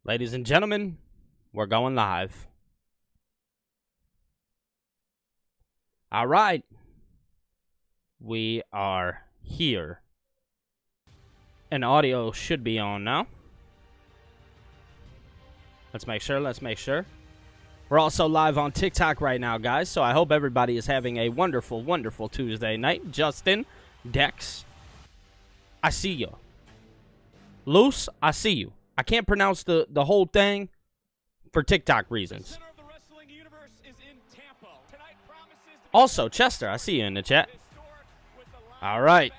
Ladies and gentlemen, we're going live. All right. We are here. And audio should be on now. Let's make sure. We're also live on TikTok right now, guys, so I hope everybody is having a wonderful, wonderful Tuesday night. Justin, Dex, I see you. Luce, I see you. I can't pronounce the whole thing for TikTok reasons. Also, Chester, I see you in the chat. All right.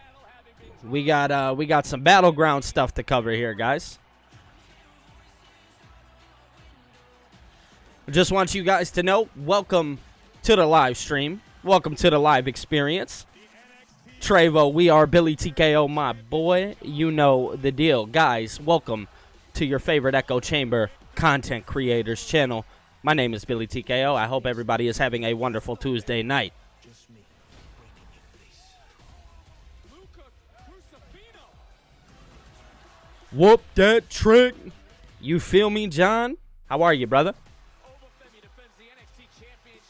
We got some Battleground stuff to cover here, guys. Just want you guys to know, welcome to the live stream. Welcome to the live experience. Trevo, we are Billy TKO, my boy. You know the deal. Guys, welcome to your favorite Echo Chamber content creators channel. My name is Billy TKO. I hope everybody is having a wonderful Tuesday night. Whoop that trick. You feel me, John? How are you, brother?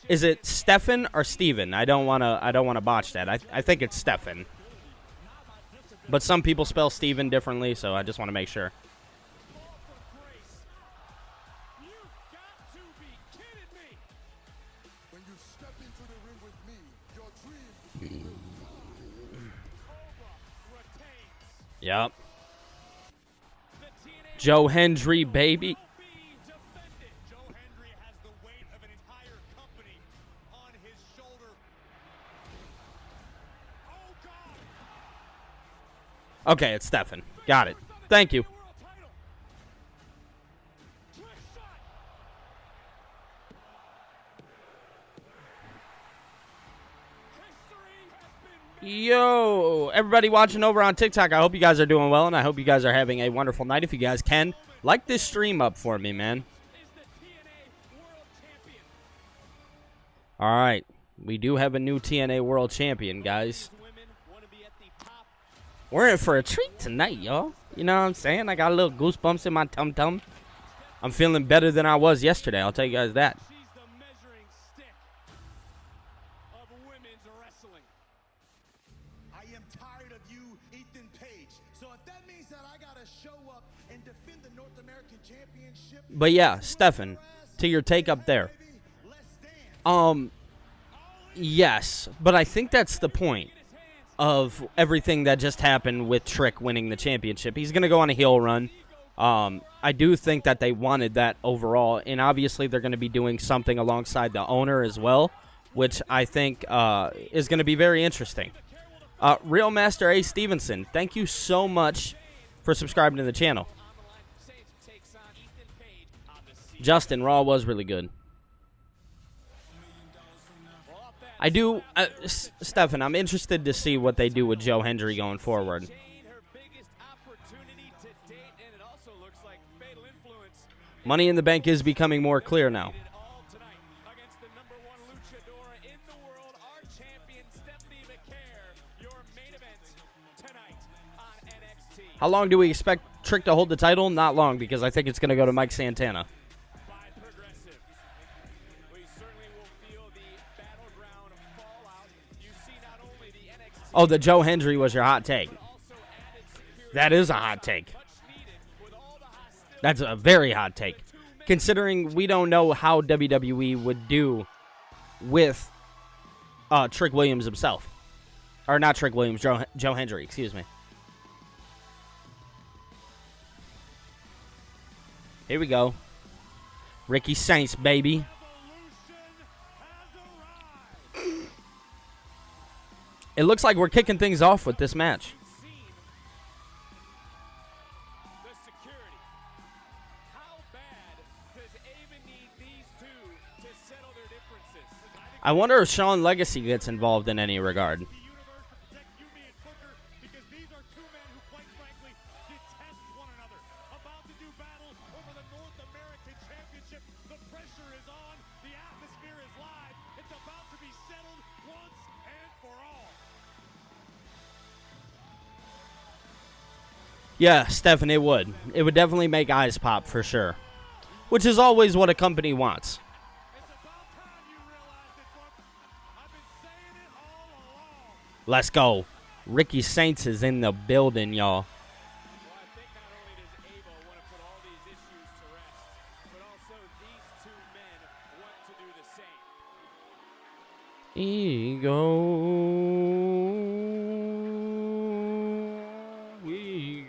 Is it Stefan or Steven? I don't wanna botch that. I think it's Stefan. But some people spell Steven differently, so I just want to make sure. Yep. Joe Hendry, baby. Okay, it's Stefan. Got it. Thank you. Yo, everybody watching over on TikTok, I hope you guys are doing well, and I hope you guys are having a wonderful night. If you guys can, like this stream up for me, man. All right. We do have a new TNA World Champion, guys. We're in for a treat tonight, y'all. You know what I'm saying? I got a little goosebumps in my tum-tum. I'm feeling better than I was yesterday. I'll tell you guys that. She's the measuring stick of women's wrestling. I am tired of you, Ethan Page. So if that means that I gotta show up and defend the North American Championship. But yeah, Stefan, to your take up there. Yes, but I think that's the point of everything that just happened with Trick winning the championship. He's going to go on a heel run. I do think that they wanted that overall, and obviously they're going to be doing something alongside the owner as well, which I think is going to be very interesting. Real Master A. Stevenson, thank you so much for subscribing to the channel. Justin, Raw was really good. I do, Stefan, I'm interested to see what they do with Joe Hendry going forward. Money in the Bank is becoming more clear now. How long do we expect Trick to hold the title? Not long, because I think it's going to go to Mike Santana. Oh, the Joe Hendry was your hot take. That is a hot take. That's a very hot take. Considering we don't know how WWE would do with Trick Williams himself. Or not Trick Williams, Joe Hendry, excuse me. Here we go. Ricky Saints, baby. It looks like we're kicking things off with this match. I wonder if Sean Legacy gets involved in any regard. Yeah, Stefan, it would. It would definitely make eyes pop for sure. which is always what a company wants. Let's go. Ricky Saints is in the building, y'all. We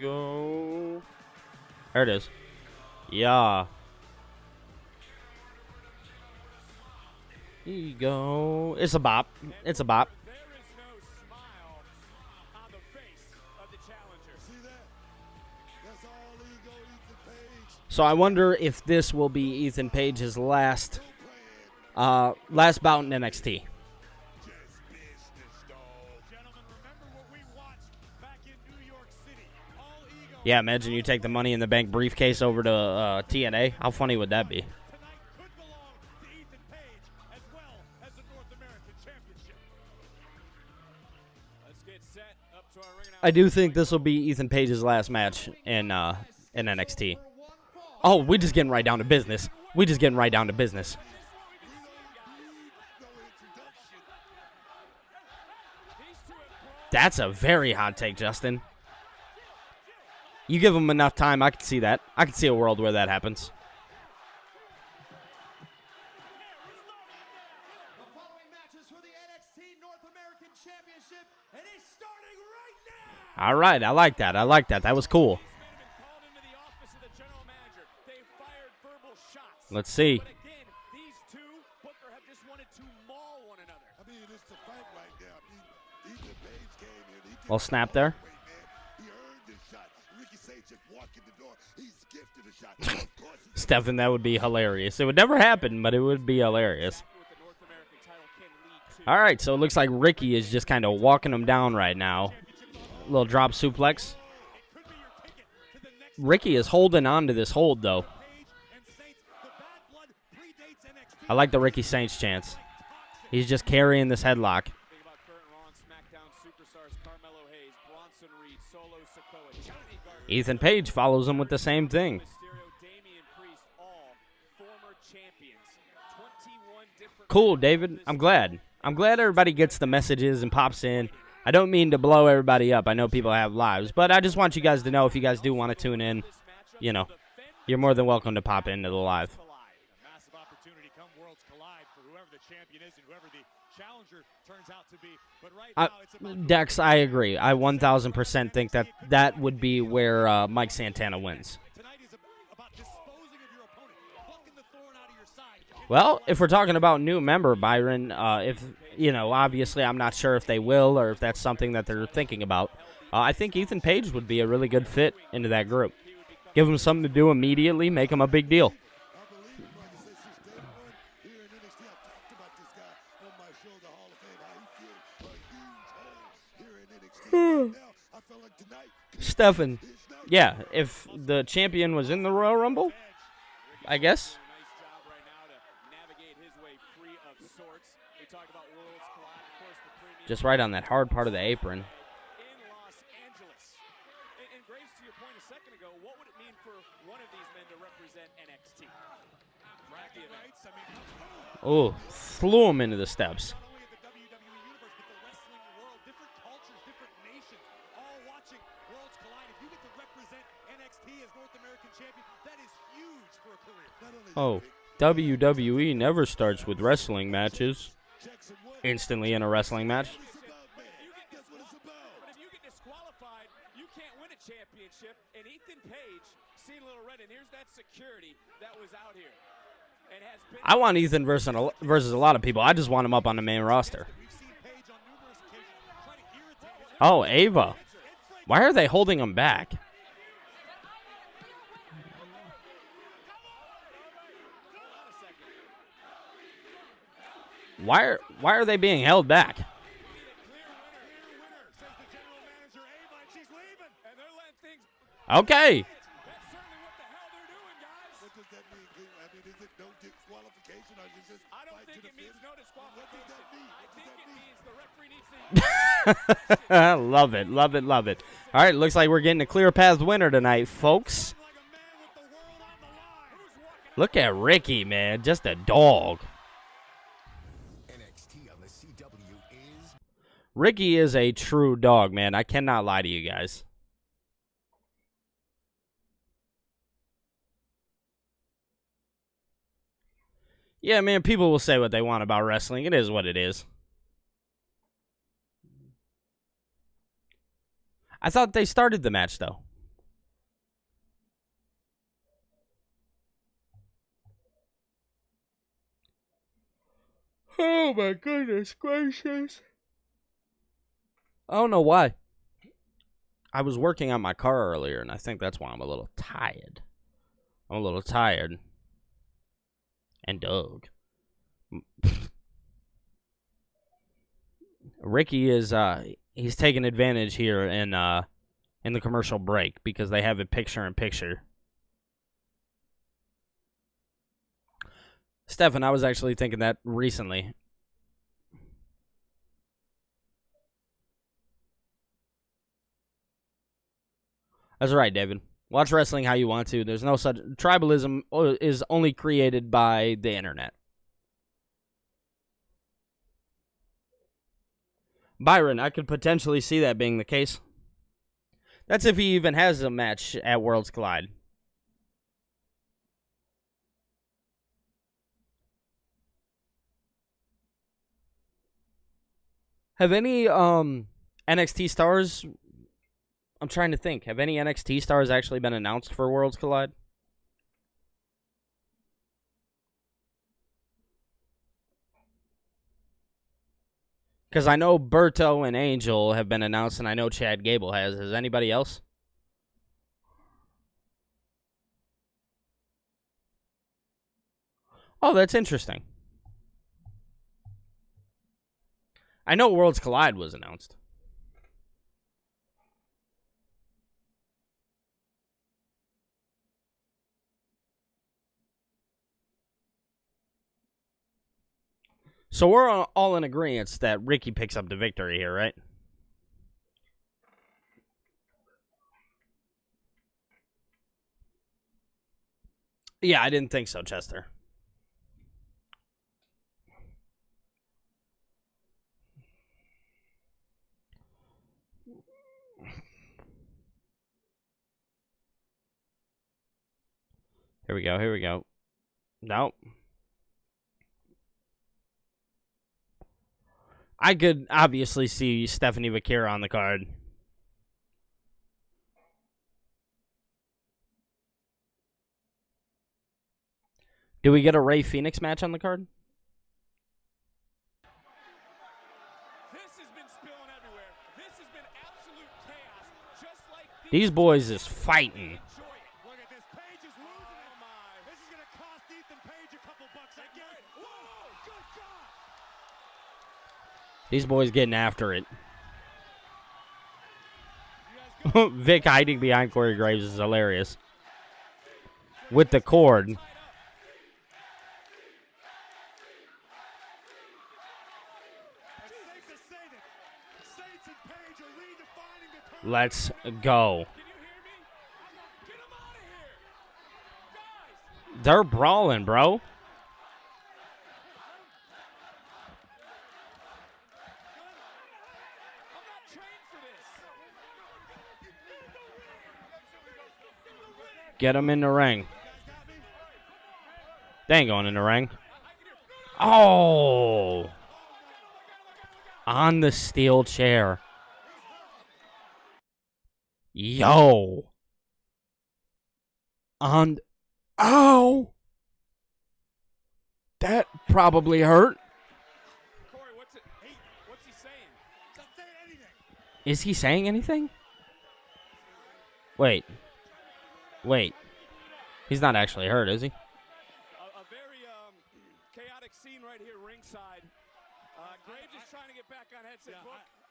go. There it is. Yeah. Ego. It's a bop. It's a bop. So I wonder if this will be Ethan Page's last bout in NXT. Yeah, imagine you take the Money in the Bank briefcase over to TNA. How funny would that be? I do think this will be Ethan Page's last match in NXT. Oh, we're just getting right down to business. That's a very hot take, Justin. You give him enough time, I can see that. I can see a world where that happens. The following matches for the NXT North American Championship, and it's starting right now. All right, I like that. That was cool. Let's see. Well, snap there. Stephen, that would be hilarious. It would never happen, but it would be hilarious. All right, so it looks like Ricky is just kind of walking him down right now. Little drop suplex. Ricky is holding on to this hold, though. I like the Ricky Saints chance. He's just carrying this headlock. Ethan Page follows him with the same thing. Cool, David. I'm glad. I'm glad everybody gets the messages and pops in. I don't mean to blow everybody up. I know people have lives, but I just want you guys to know if you guys do want to tune in, you know, you're more than welcome to pop into the live. Massive opportunity come Worlds Collide for whoever the champion is and whoever the challenger turns out to be. But right now it's about Dex, I agree. I 1,000% think that would be where Mike Santana wins. tonight is about disposing of your opponent, plucking the thorn out of your side. Well, if we're talking about new member, Byron, if, you know, obviously I'm not sure if they will or if that's something that they're thinking about. I think Ethan Page would be a really good fit into that group. Give him something to do immediately, make him a big deal. Stephen, yeah, if the champion was in the Royal Rumble, I guess. Just right on that hard part of the apron. Oh, flew him into the steps. Oh, WWE never starts with wrestling matches. Instantly in a wrestling match. But if you get disqualified, you can't win a championship. And Ethan Page, seen a little red, and here's that security that was out here. And has been I want Ethan versus a lot of people. I just want him up on the main roster. we've seen Page on numerous occasions try to irritate his Oh, Ava. Why are they holding him back? Why are they being held back? says the general manager Ava, and she's leaving. And they're letting things. Okay. That's certainly what the hell they're doing, guys. What does that mean? I mean, is it no disqualification or is it just I don't fight think to it the means finish? no disqualification. What does that mean? I What think does that it mean? means the referee needs to Love it, love it, love it. All right, looks like we're getting a clear path winner tonight, folks. like a man with the world on the line. Who's walking Look at Ricky, man. Just a dog. NXT on the CW is Ricky is a true dog, man. I cannot lie to you guys. Yeah, man, people will say what they want about wrestling. It is what it is. I thought they started the match, though. Oh, my goodness gracious. I don't know why. I was working on my car earlier, and I think that's why I'm a little tired. I'm a little tired. And Doug. Ricky is he's taking advantage here in the commercial break because they have a picture-in-picture. Stefan, I was actually thinking that recently. That's right, David. Watch wrestling how you want to. There's no such... Tribalism is only created by the internet. Byron, I could potentially see that being the case. That's if he even has a match at Worlds Collide. Have any NXT stars... I'm trying to think. Have any NXT stars actually been announced for Worlds Collide? Because I know Berto and Angel have been announced, and I know Chad Gable has. Has anybody else? Oh, that's interesting. I know Worlds Collide was announced. So we're all in agreement that Ricky picks up the victory here, right? Yeah, I didn't think so, Chester. Here we go, here we go. Nope. I could obviously see Stephanie Vaquera on the card. Do we get a Rey Fenix match on the card? This has been spilling everywhere. This has been absolute chaos. Just like These boys is fighting. Look at this. Page is losing it. This is going to cost Ethan Page a couple bucks. I get it. Whoa, good God. These boys getting after it. Vic hiding behind Corey Graves is hilarious. With the cord. Let's go. They're brawling, bro. Get him in the ring. They ain't going in the ring. Oh! On the steel chair. Yo! On... Ow! That probably hurt. Corey, what's he saying? He's not saying anything. Is he saying anything? Wait. He's not actually hurt, is he? A very chaotic scene right here ringside. Graves is trying to get back on headset.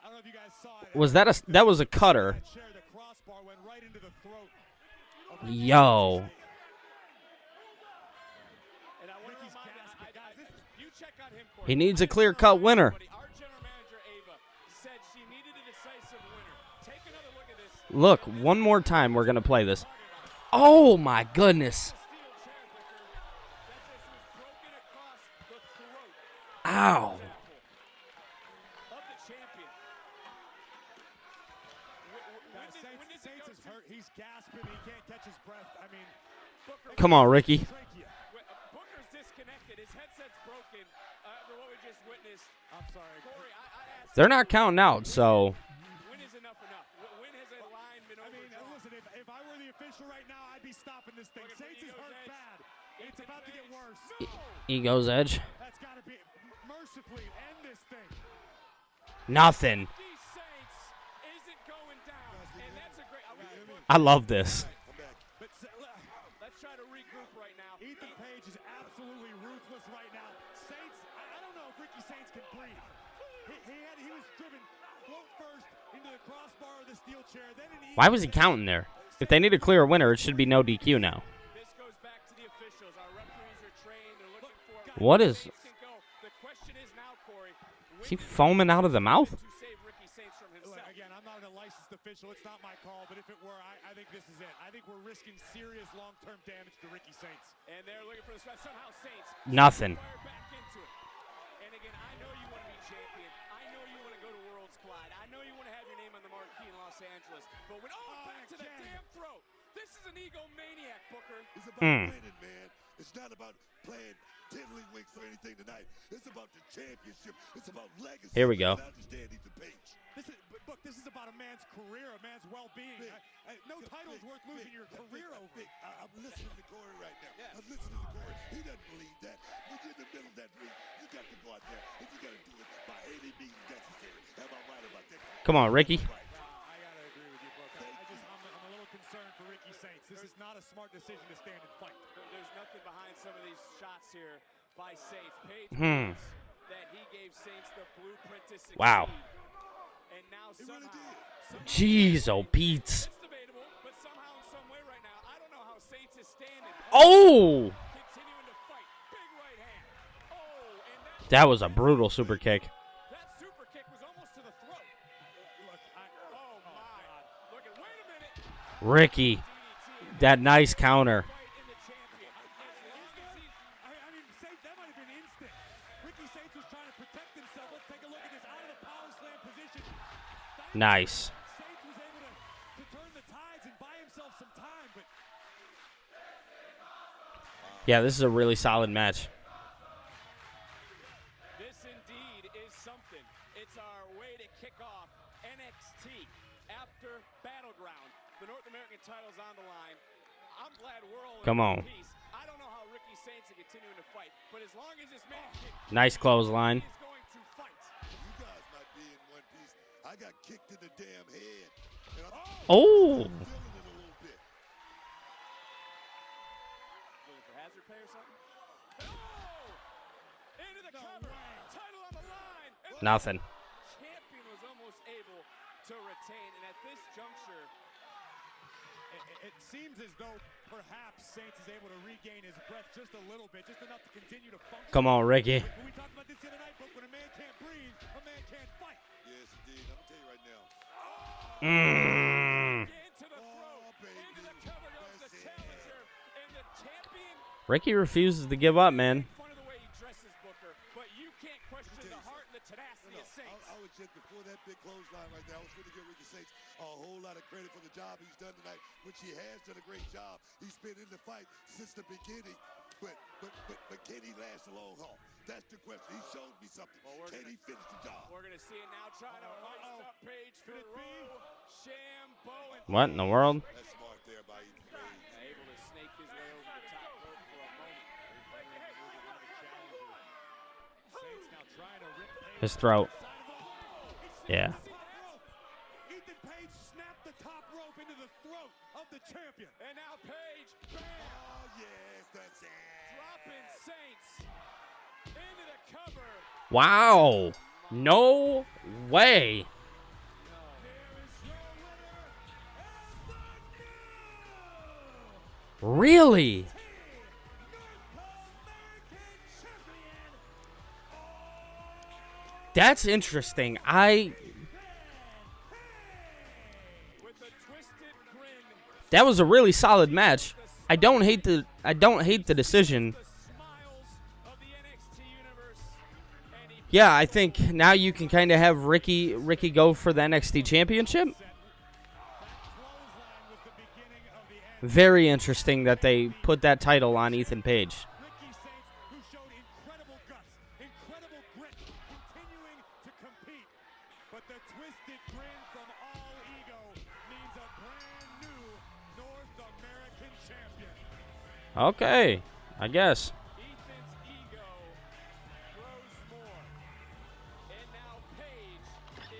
I don't know if you guys saw it. Was that was a cutter? The crossbar went right into the throat of Yo. And I want to remind you check on him, Corey. He needs a clear-cut winner. Our general manager Ava said she needed a decisive winner. Take another look at this. Look, one more time we're going to play this. Oh, my goodness. Wow. Of the champion. Saints is hurt. He's gasping. He can't catch his breath. I mean, Booker. Come on, Ricky. Booker's disconnected. His headset's broken. After what we just witnessed. I'm sorry. Corey, I asked. They're not counting out, so When is enough enough? When has a line been overdrawn? Listen, if I were the official right now, I'd be stopping this thing. Saints is hurt bad. It's about to get worse. Ego's edge. That's got to be mercifully end this thing. Nothing. These Saints isn't going down, and that's a great. I love this. But let's try to regroup right now. Ethan Page is absolutely ruthless right now. Saints, I don't know if Ricky Saints can breathe. He was driven float first into the crossbar of the steel chair. Then Why was he counting there? If they need to clear a winner, it should be no DQ now. this goes back to the officials. Our referees are trained. They're looking for. What is... The question is now, Corey. Is he foaming out of the mouth? To save Ricky Saints from himself. Again, I'm not a licensed official. It's not my call. But if it were, I think this is it. I think we're risking serious long-term damage to Ricky Saints. And they're looking for the spot. Somehow Saints. Nothing. Fire back into it. And again, I know you want to be champion. I know you want to go to Worlds Collide. I know you want to have your name on the marquee in Los Angeles. But when back to the damn throat. This is an egomaniac, Booker. It's about winning, man. It's not about playing tiddlywinks or anything tonight. It's about the championship. It's about legacy. Here we go. I understand Ethan Page. This is about a man's career, a man's well-being. No title is worth losing your career over. I'm listening to Corey right now. I'm listening to Corey. He doesn't believe that. When you're in the middle of that ring, you got to go out there and you got to do it by any means necessary. Am I right about that? Come on, Ricky. I gotta agree with you, Booker. I'm a little concerned for Ricky Saints. This is not a smart decision to stand and fight. There's nothing behind some of these shots here by Saints. Page believes that he gave Saints the blueprint to succeed. Wow. And now somehow Jeez, oh, Pete. it's debatable, but somehow in some way right now, I don't know how Saints is standing. Oh! Continuing to fight. Big right hand. Oh, and That was a brutal super kick. that super kick was almost to the throat. Look, oh my. Look at, wait a minute. Ricky. That nice counter. Right in the champion. I mean, Saints, that might have been instant. Ricky Saints was trying to protect himself. Let's take a look at this out of the power slam position. Nice. Saints was able to turn the tides and buy himself some time, but Yeah, this is a really solid match. this indeed is something. It's our way to kick off NXT after Battleground. The North American title's on the line. I'm glad we're all in Come one on. piece. I don't know how Ricky Saints are continuing to fight, but as long as this man Nice clothesline. is going to fight. You guys might be in one piece. I got kicked in the damn head. And I'm Oh! feeling it a little bit. Looking for hazard pay or something? Oh! Into the cover. Title on the line. And Nothing. champion was almost able to retain, and at this juncture, it seems as though perhaps Saints is able to regain his breath just a little bit, just enough to continue to function. Come on, Ricky. We talked about this the other night, but when a man can't breathe, a man can't fight. Yes, indeed. I'm going to tell you right now. Mm. Into the throat, baby. into the cover goes the challenger, and the champion. Ricky refuses to give up, man. Fun of the way he dresses, Booker, but you can't question the heart and the tenacity of Saints. I was just before that big clothesline right there. I was going to give Ricky Saints a whole lot of credit for the job he's done tonight, which he has done a great job. He's been in the fight since the beginning, but can he last a long haul? That's the question. He showed me something. Can he finish the job? We're going to see it now, trying to hoist up Page for Shambo. What in the world? That's smart there by Ethan Page. Able to snake his way over the top rope for a moment. Saints now trying to rip Page His throat. Yeah. Ethan Page snapped the top rope into the throat of the champion. And now Page, bam, Oh, yes, that's it. dropping Saints into the cover. Wow. No way. Really? That's interesting. With a twisted grin, That was a really solid match. I don't hate the decision. the smiles of the NXT universe, and Yeah, I think now you can kind of have Ricky go for the NXT Championship. Very interesting that they put that title on Ethan Page. Ricky Saints, who showed incredible guts, incredible grit, continuing to compete. But the twisted grin from All Ego means a brand new North American champion. Okay, I guess. Ethan's ego grows more. And now Page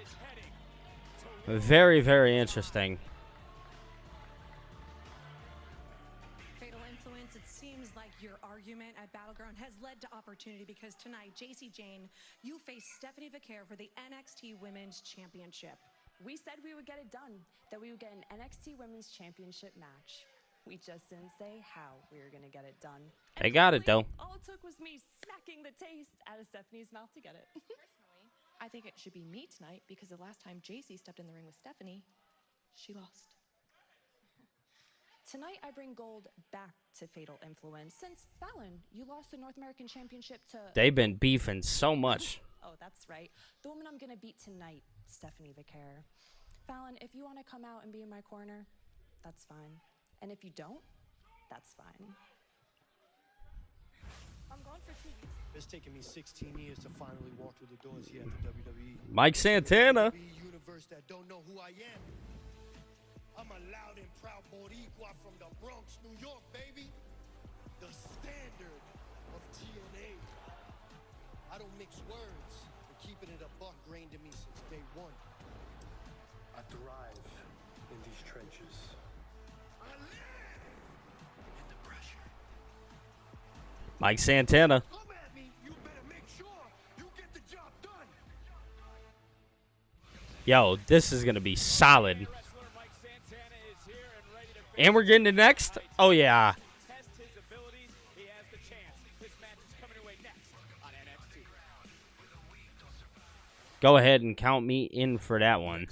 is heading to Very, very interesting. Fatal Influence, it seems like your argument at Battleground has led to opportunity because tonight, JC Jane, you face Stephanie Vaquer for the NXT Women's Championship. We said we would get it done, that we would get an NXT Women's Championship match. We just didn't say how we were going to get it done. They got it, though. All it took was me smacking the taste out of Stephanie's mouth to get it. Personally, I think it should be me tonight because the last time JC stepped in the ring with Stephanie, she lost. Tonight, I bring gold back to Fatal Influence. Since, Fallon, you lost the North American Championship to... They've been beefing so much. Oh, that's right. The woman I'm going to beat tonight, Stephanie Vaquer. Fallon, if you want to come out and be in my corner, that's fine. And if you don't, that's fine. I'm gone for 2 weeks. It's taken me 16 years to finally walk through the doors here at the WWE. Mike Santana. WWE universe that don't know who I am. I'm a loud and proud Boricua from the Bronx, New York, baby. The standard of TNA. I don't mix words. But keeping it a buck grained in me since day one. I thrive in these trenches. I live in the pressure. Mike Santana. Come at me, you better make sure you get the job done. Yo, this is going to be solid. wrestler Mike Santana is here and ready to And we're getting to next? Oh, yeah. test his abilities. He has the chance. This match is coming away next on NXT. Go ahead and count me in for that one.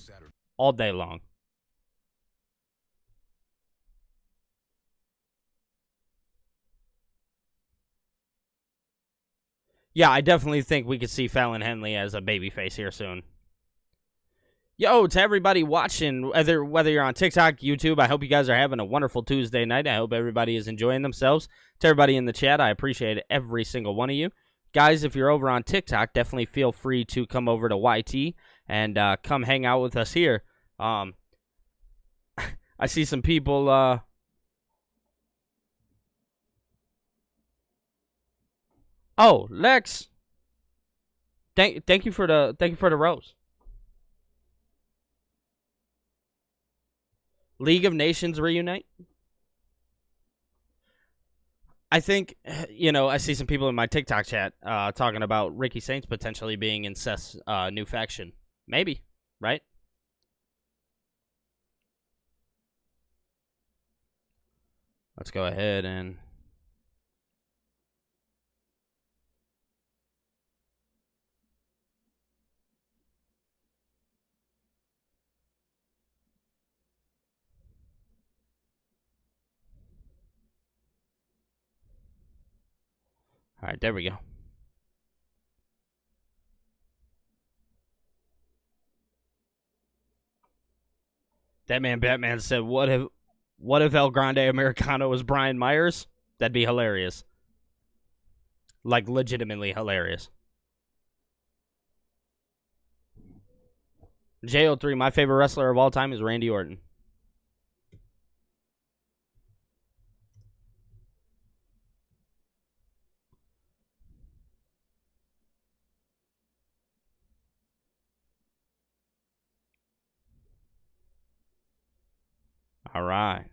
All day long. Yeah, I definitely think we could see Fallon Henley as a babyface here soon. Yo, to everybody watching, whether you're on TikTok, YouTube, I hope you guys are having a wonderful Tuesday night. I hope everybody is enjoying themselves. To everybody in the chat, I appreciate every single one of you. Guys, if you're over on TikTok, definitely feel free to come over to YT and come hang out with us here. I see some people. Oh, Lex. Thank you for the rose. League of Nations reunite. I think, I see some people in my TikTok chat talking about Ricky Saints potentially being in Seth's new faction. Maybe, right? Let's go ahead and... All right, there we go. That man Batman said, what if El Grande Americano was Brian Myers? That'd be hilarious. Like, legitimately hilarious. JO3, my favorite wrestler of all time is Randy Orton. All right.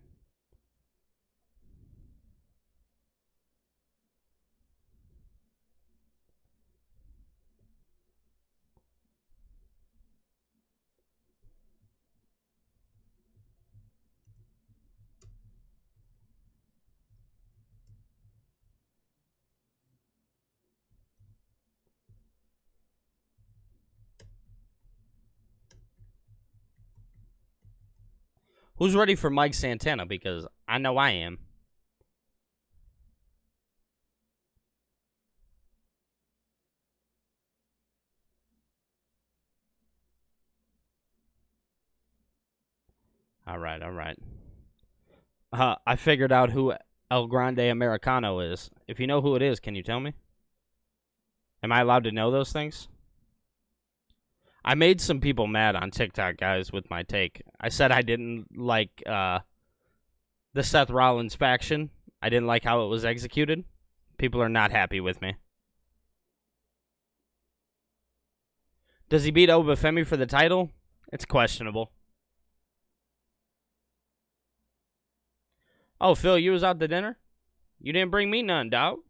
Who's ready for Mike Santana? Because I know I am. All right, all right. I figured out who El Grande Americano is. If you know who it is, can you tell me? Am I allowed to know those things? I made some people mad on TikTok, guys, with my take. I said I didn't like the Seth Rollins faction. I didn't like how it was executed. People are not happy with me. Does he beat Obafemi for the title? It's questionable. Oh, Phil, you was out to dinner? You didn't bring me none, dog.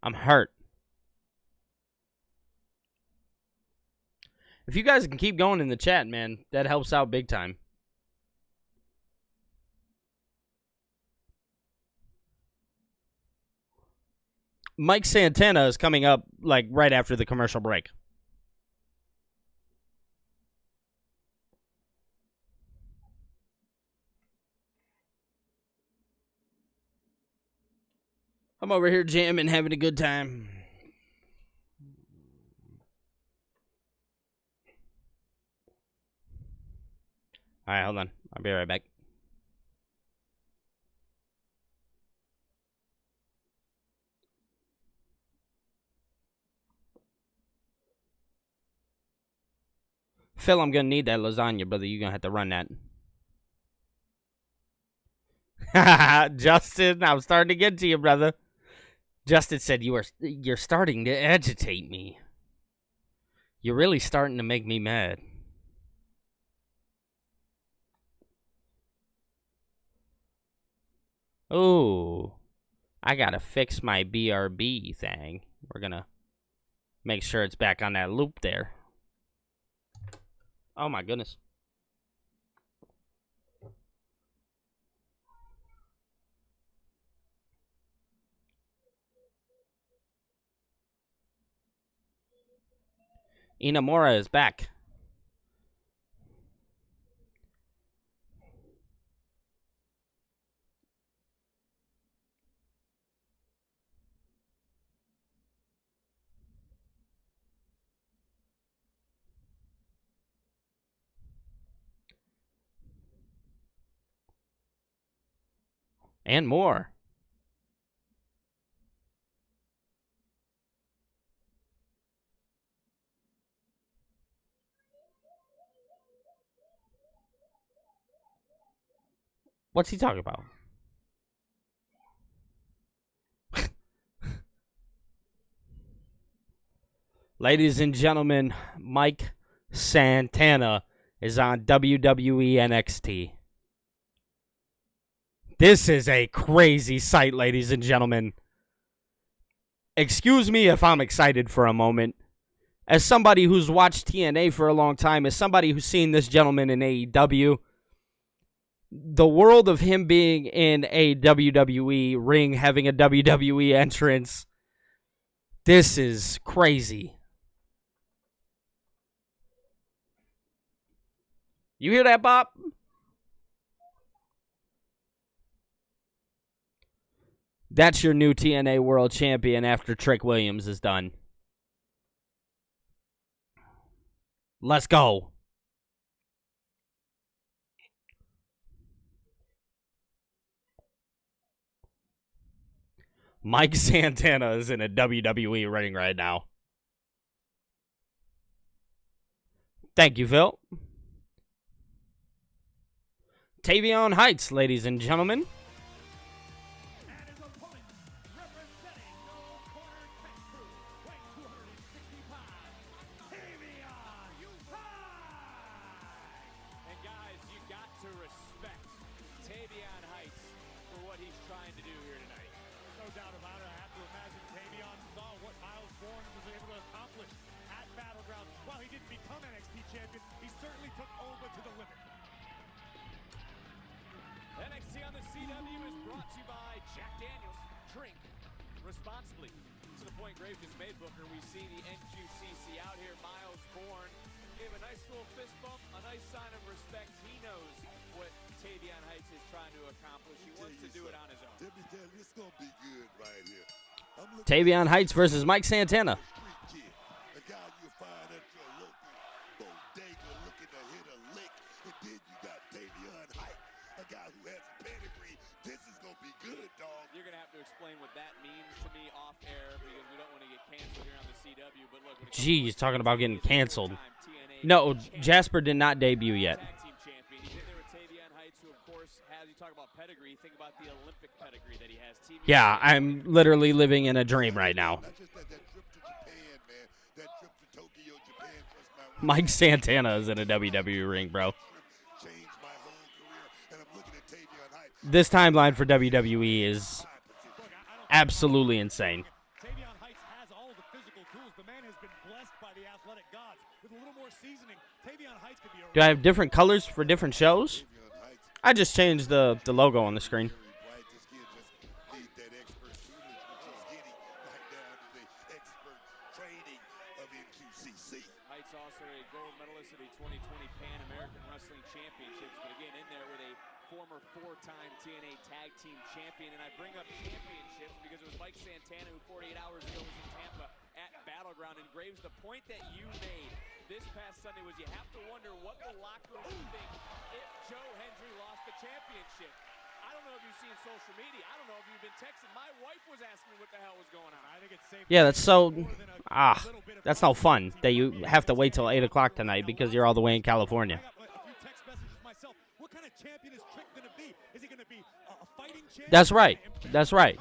I'm hurt. If you guys can keep going in the chat, man, that helps out big time. Mike Santana is coming up, like, right after the commercial break. I'm over here jamming, having a good time. All right, hold on. I'll be right back. Phil, I'm going to need that lasagna, brother. You're going to have to run that. Justin, I'm starting to get to you, brother. Justin said, you're starting to agitate me. You're really starting to make me mad. Oh, I got to fix my BRB thing. We're going to make sure it's back on that loop there. Oh, my goodness. Inamura is back. And more. What's he talking about? Ladies and gentlemen, Mike Santana is on WWE NXT. This is a crazy sight, ladies and gentlemen. Excuse me if I'm excited for a moment. As somebody who's watched TNA for a long time, as somebody who's seen this gentleman in AEW, the world of him being in a WWE ring, having a WWE entrance, this is crazy. You hear that, Bob? That's your new TNA World Champion after Trick Williams is done. Let's go. Mike Santana is in a WWE ring right now. Thank you, Phil. Tavion Heights, ladies and gentlemen. NXT on the CW is brought to you by Jack Daniels. Drink responsibly. To the point Grave just made, Booker, we see the NQCC out here. Miles Bourne gave a nice little fist bump, a nice sign of respect. He knows what Tavion Heights is trying to accomplish. He wants to do it on his own. Let me tell you, it's going to be good right here. Tavion Heights versus Mike Santana. A guy you find at your local bodega looking looking to hit a lick. And then you got Davion Height, a guy who has a pedigree. This is going to be good, dog. You're going to have to explain what that means to me off air because we don't want to get canceled here on the CW. But look, when it Jeez, talking about getting canceled. TNA No, champion, Jasper did not debut yet. tag team champion. He's in there with Tavion Heights, who, of course, has, you talk about pedigree, think about the Olympic pedigree that he has. Team Yeah, USA. I'm literally living in a dream right now. Not just that trip to Japan, man. That trip to Tokyo, Japan. Trust my Mike Santana is in a WWE ring, bro. changed my whole career. And I'm looking at Tavion Height. This timeline for WWE is absolutely insane. Tavion Heights has all the physical tools. The man has been blessed by the athletic gods. With a little more seasoning, Tavion Heights could be a Do I have different colors for different shows? I just changed the logo on the screen. Right, this kid just needs that expert tutelage, which he's getting right down to the expert training of NQCC. Heights also a gold medalist at the 2020 Pan American Wrestling Championships, but again in there with a former four-time TNA Tag Team Champion. And I bring up championships because it was Mike Santana who 48 hours ago was in Tampa at Battleground. And Graves, the point that you made this past Sunday was you have to wonder what the locker room would think if Joe Hendry lost the championship. I don't know if you've seen social media. I don't know if you've been texting. My wife was asking me what the hell was going on. I think it's safe. Yeah, that's so that's no fun that you have to wait till 8 o'clock tonight because you're all the way in California. I got a few text messages myself. What kind of champion is Trick going to be? Is he going to be a fighting champion? That's right. That's right.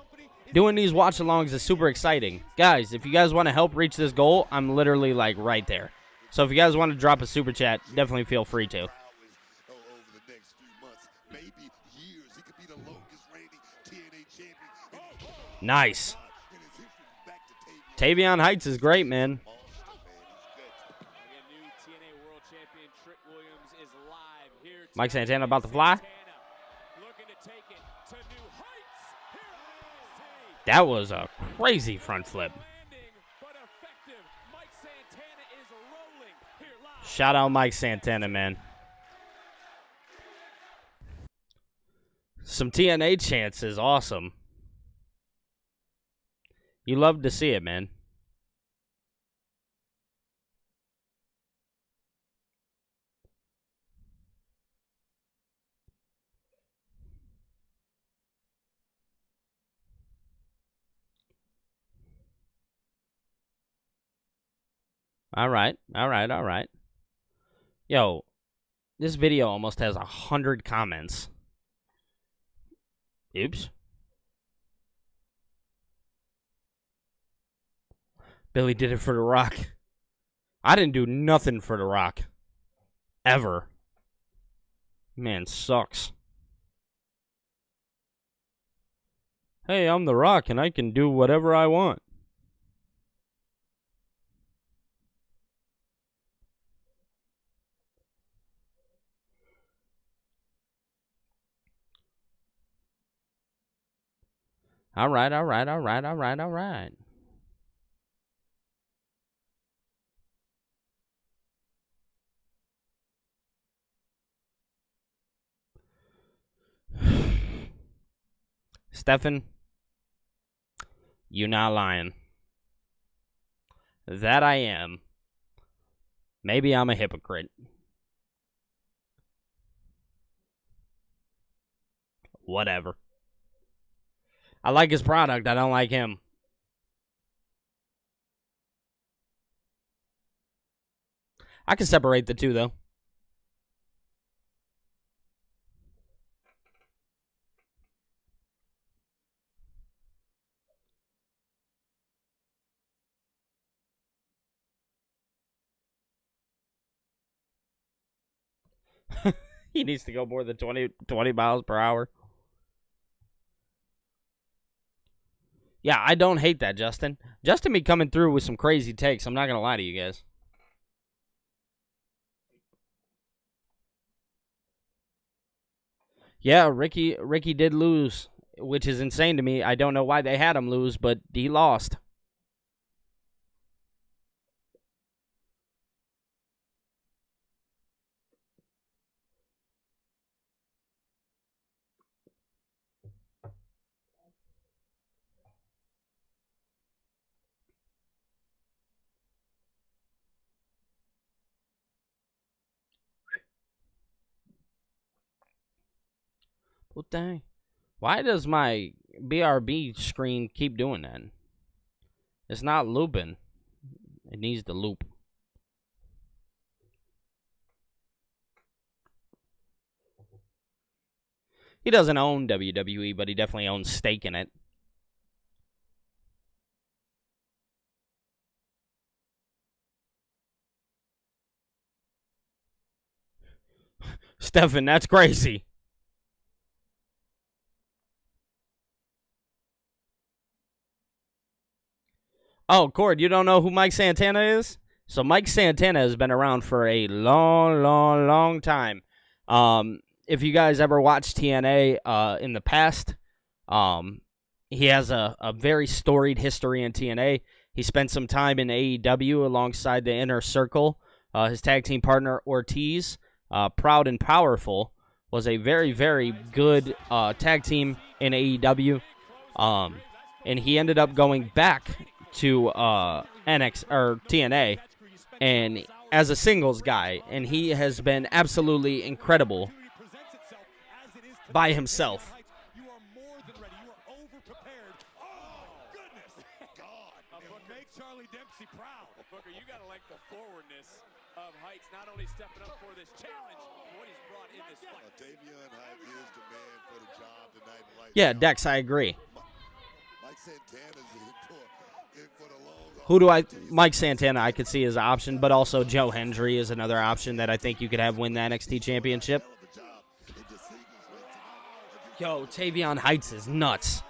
Doing these watch-alongs is super exciting. Guys, if you guys want to help reach this goal, I'm literally, like, right there. So if you guys want to drop a super chat, definitely feel free to. Over the next few months, maybe years, he could be the longest reigning TNA champion. Nice. In his history, back to Tavion. Tavion Heights is great, man. Again, new TNA World Champion Trick Williams is live here. Mike tonight. Santana about to fly. Santana looking to take it to new heights. Here That was a crazy front flip. landing, but effective. Mike Santana is rolling here live. Shout out Mike Santana, man. Some TNA chants is awesome. You love to see it, man. All right. Yo, this video almost has 100 comments. Oops. Billy did it for The Rock. I didn't do nothing for The Rock. Ever. Man sucks. Hey, I'm The Rock and I can do whatever I want. All right. Stefan, you not lying. That I am. Maybe I'm a hypocrite. Whatever. I like his product. I don't like him. I can separate the two, though. He needs to go more than 20 miles per hour. Yeah, I don't hate that, Justin. Justin be coming through with some crazy takes. I'm not going to lie to you guys. Yeah, Ricky did lose, which is insane to me. I don't know why they had him lose, but he lost. What the heck? Why does my BRB screen keep doing that? It's not looping. It needs to loop. He doesn't own WWE, but he definitely owns stake in it. Stefan, that's crazy. Oh, Cord, you don't know who Mike Santana is? So Mike Santana has been around for a long time. If you guys ever watched TNA in the past, he has a very storied history in TNA. He spent some time in AEW alongside the Inner Circle. His tag team partner, Ortiz, Proud and Powerful, was a very, very good tag team in AEW. And he ended up going back to TNA and as a singles guy, and he has been absolutely incredible by himself. You are more than ready. You are over-prepared. Oh, goodness. God. Make Charlie Dempsey proud. Booker, you got to like the forwardness of Heights, not only stepping up for this challenge, but what he's brought in this fight. Tavion Heights is the man for the job tonight. Right Yeah, now. Dex, I agree. Mike Santana's in for the long haul. Who do I... Mike Santana, I could see as an option, but also Joe Hendry is another option that I think you could have win the NXT Championship. Yo, Tavion Heights is nuts. Nice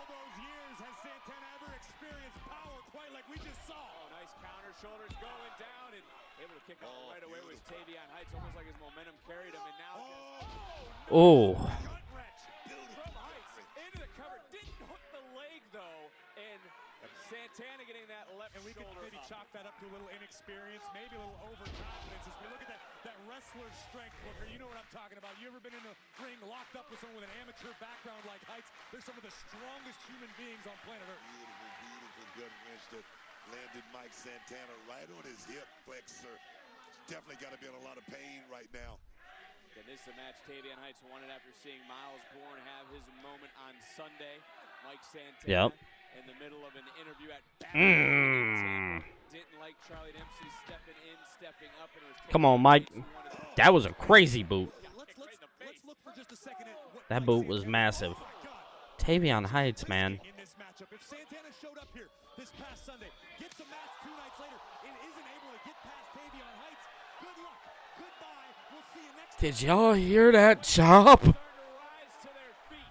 counter, shoulders going down, and able to kick out right away with Tavion Heights, almost like his momentum carried him, and now Oh. from Heights into the cover, didn't hook the leg though, and Santana getting that left And we could shoulder maybe up. chalk that up to a little inexperience, maybe a little overconfidence. As we look at that wrestler strength, Booker, you know what I'm talking about. You ever been in the ring locked up with someone with an amateur background like Heights? They're some of the strongest human beings on planet Earth. Beautiful gut wrench that landed Mike Santana right on his hip flexor. Definitely got to be in a lot of pain right now. And this is a match Tavion Heights wanted after seeing Miles Bourne have his moment on Sunday. Mike Santana in the middle of an interview at Battleground. Didn't like Charlie Dempsey stepping in, stepping up, and it was Come on, Mike. That was a crazy boot. Let's look for just a second at what That boot was massive. Tavion Heights, man. in this matchup. If Santana showed up here this past Sunday, gets a match 2 nights later, and isn't able to get past Tavion Heights, good luck. Goodbye. We'll see you next Did y'all hear that chop? starting to rise to their feet.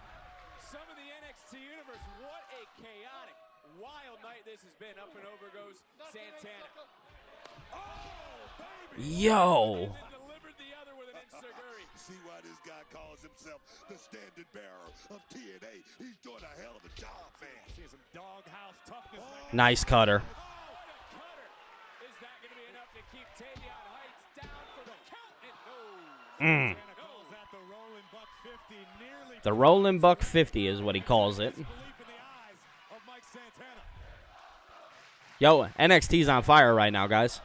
Some of the NXT universe, what a chaotic, wild night this has been. Up and over goes Santana. Yo. And delivered the other with an enziguri. See why this guy calls himself the standard bearer of TNA. He's doing a hell of a job, man. See some doghouse toughness. Nice cutter. What a cutter. Is that going to be enough to keep Tavion Heights down for the count? And no. Santana calls that the Rolling Buck 50, nearly The Rolling Buck 50 is what he calls it. belief in the eyes of Mike Santana. Yo, NXT's on fire right now, guys.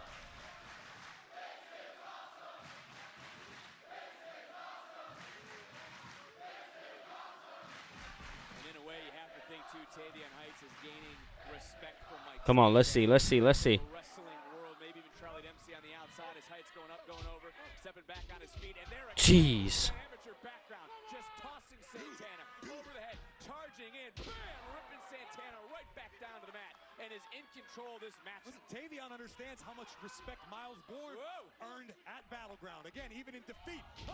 And in a way, you have to think, too, Tavion Heights is gaining respect from Mike. Come on, let's see. The wrestling world, maybe even Charlie Dempsey on the outside as Heights going up, going over, stepping back on his feet, and there it Jeez. amateur background, just tossing Santana over the head, charging in, bam, ripping Santana right back down to the mat, and is in control of this match. Listen, Tavion understands how much respect Miles Bourne earned at Battleground. Again, even in defeat. Oh!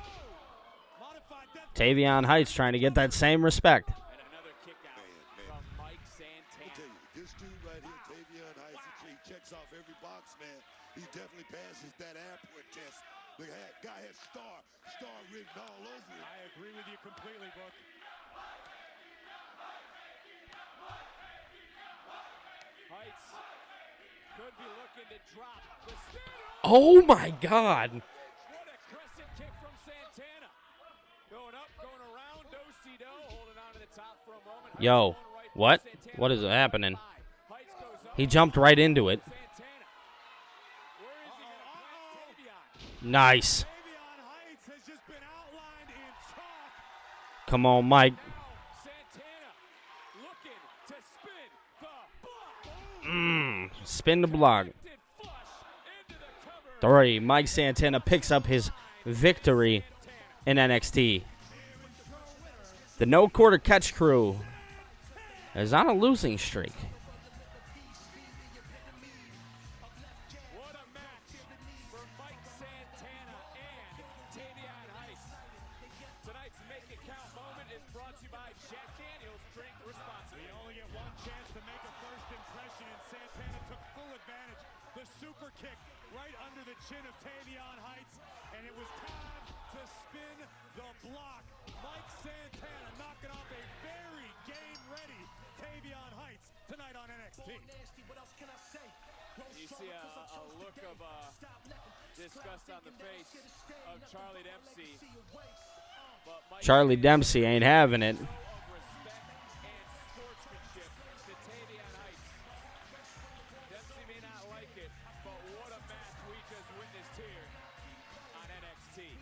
Modified death. Tavion Heights trying to get that same respect. And another kick out from Mike I'll Santana. tell you, this dude right here, Tavion Heights, he checks off every box, man. He definitely passes that airport test. The guy has star written all over him. I agree with you completely, Book. Heights could be looking to drop the stereo. Oh, my God. What a crescent kick from Santana. Going up, going around, do-si-do, holding on to the top for a moment. Heights Yo, going right what? for Santana. What is happening? Heights goes up. He jumped right into it. Santana. Where is he going to plant Tavion? Nice. Tavion Heights has just been outlined in chalk. Come on, Mike. Spin the block. 3. Mike Santana picks up his victory in NXT. The No Quarter Catch crew is on a losing streak. What a match for Mike Santana and Tavion Heights. Tonight's Make It Count moment is brought to you by Jack Daniels. Drink responsibly. You only get one chance to make a first impression, and Santana took full advantage. The super kick right under the chin of Tavion Heights, and it was time to spin the block. Mike Santana knocking off a very game-ready Tavion Heights tonight on NXT. You see a look of disgust on the face of Charlie Dempsey. But Mike Charlie Dempsey ain't having it. of respect and sportsmanship to Tavion Heights. Dempsey may not like it, but what a match we just witnessed here on NXT.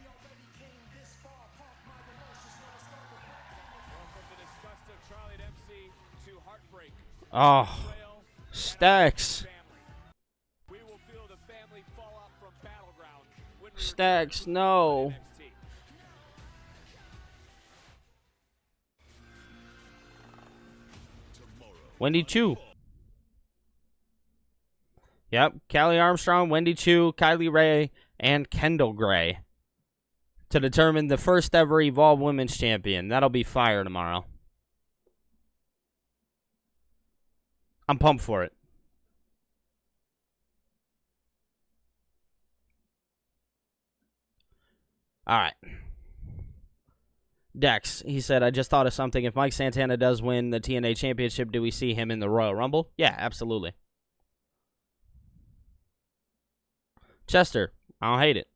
Well, from the disgust of Charlie Dempsey to heartbreak. Oh, Betrayal, Stacks. family. We will feel the family fallout from Battleground when we Stacks, return no. to NXT. Wendy Chu. Yep, Callie Armstrong, Wendy Chu, Kylie Ray, and Kendall Gray to determine the first ever Evolve Women's Champion. That'll be fire tomorrow. I'm pumped for it. All right. Dex, he said, I just thought of something. If Mike Santana does win the TNA Championship, do we see him in the Royal Rumble? Yeah, absolutely. Chester, I don't hate it.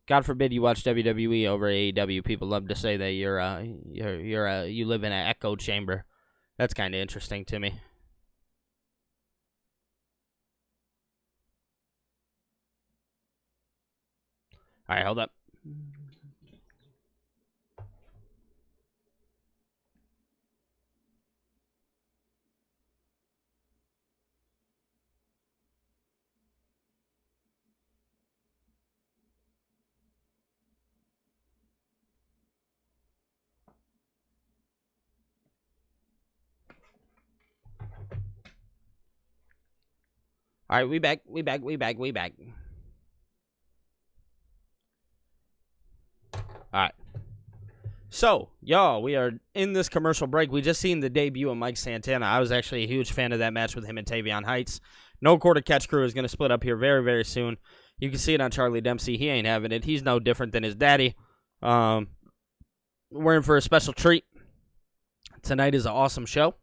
God forbid you watch WWE over AEW. People love to say that you live in an echo chamber. That's kind of interesting to me. All right, hold up. All right, we back. All right. So, y'all, we are in this commercial break. We just seen the debut of Mike Santana. I was actually a huge fan of that match with him and Tavion Heights. No Quarter Catch crew is going to split up here very, very soon. You can see it on Charlie Dempsey. He ain't having it. He's no different than his daddy. We're in for a special treat. Tonight is an awesome show.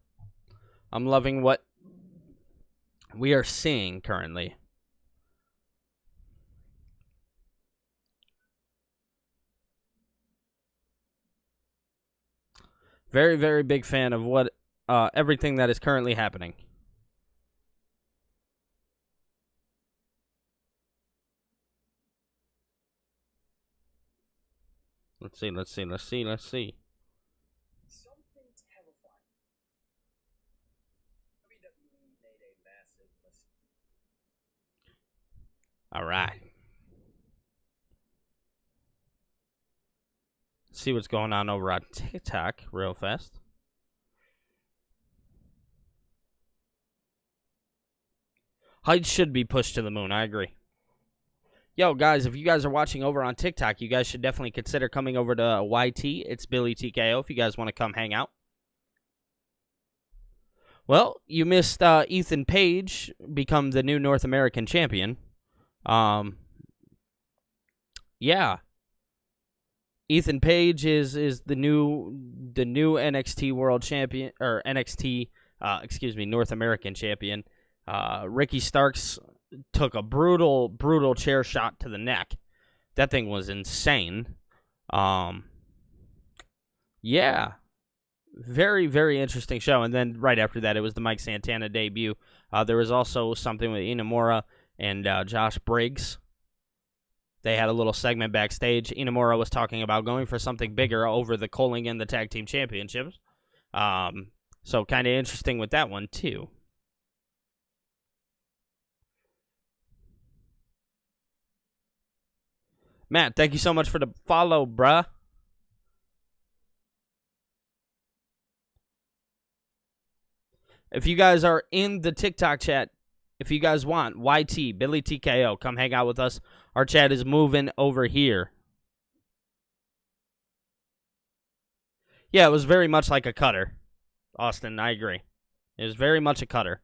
I'm loving what we are seeing currently. Very, very big fan of what everything that is currently happening. Let's see. Something terrifying. WWE made a massive mistake. All right. See what's going on over on TikTok real fast. Heights should be pushed to the moon. I agree. Yo, guys, if you guys are watching over on TikTok, you guys should definitely consider coming over to YT. It's Billy TKO if you guys want to come hang out. Well, you missed Ethan Page become the new North American champion. Yeah. Ethan Page is the new NXT World Champion, or NXT, North American Champion. Ricky Starks took a brutal chair shot to the neck. That thing was insane. Yeah. Very, very interesting show. And then right after that, it was the Mike Santana debut. There was also something with Inamura and Josh Briggs. They had a little segment backstage. Inamura was talking about going for something bigger over the Colling and the Tag Team Championships. So kind of interesting with that one, too. Matt, thank you so much for the follow, bruh. If you guys are in the TikTok chat, if you guys want, YT, Billy TKO, come hang out with us. Our chat is moving over here. Yeah, it was very much like a cutter. Austin, I agree. It was very much a cutter.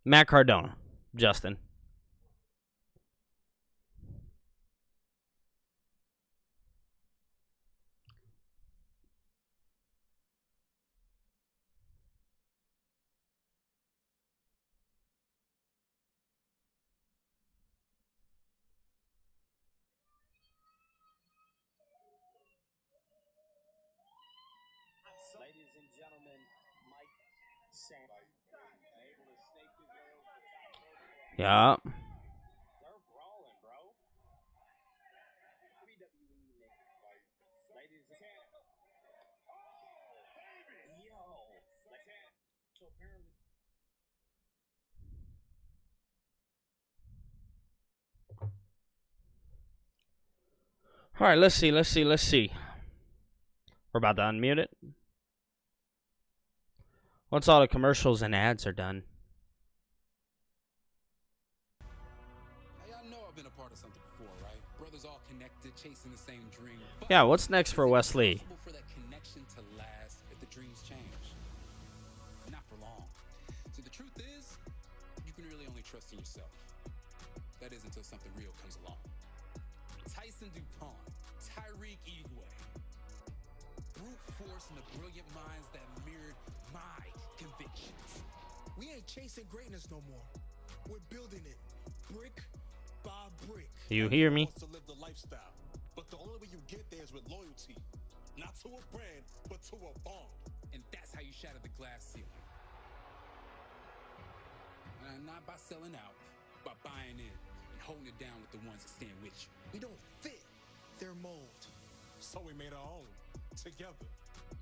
Matt Cardona, Justin. Ladies and gentlemen, Mike Sanders. Able to snake his way over the top. Yeah. They're brawling, bro. WWE Nick. Ladies and gentlemen. Yo. So apparently. All right, let's see. We're about to unmute it. Once all the commercials and ads are done. Hey, I know I've been a part of something before, right? Brothers all connected, chasing the same dream. But Yeah, what's next for Wesley? possible for that connection to last if the dreams change? Not for long. So the truth is, you can really only trust in yourself. That is until something real comes along. Tyson DuPont, Tyreek Igwe, brute force and the brilliant minds that mirrored my convictions. We ain't chasing greatness no more. We're building it, brick by brick. You hear me? Wants to live the lifestyle, but the only way you get there is with loyalty, not to a brand, but to a bond. And that's how you shatter the glass ceiling. Not by selling out, by buying in and holding it down with the ones that stand with you. We don't fit their mold. So we made our own, together.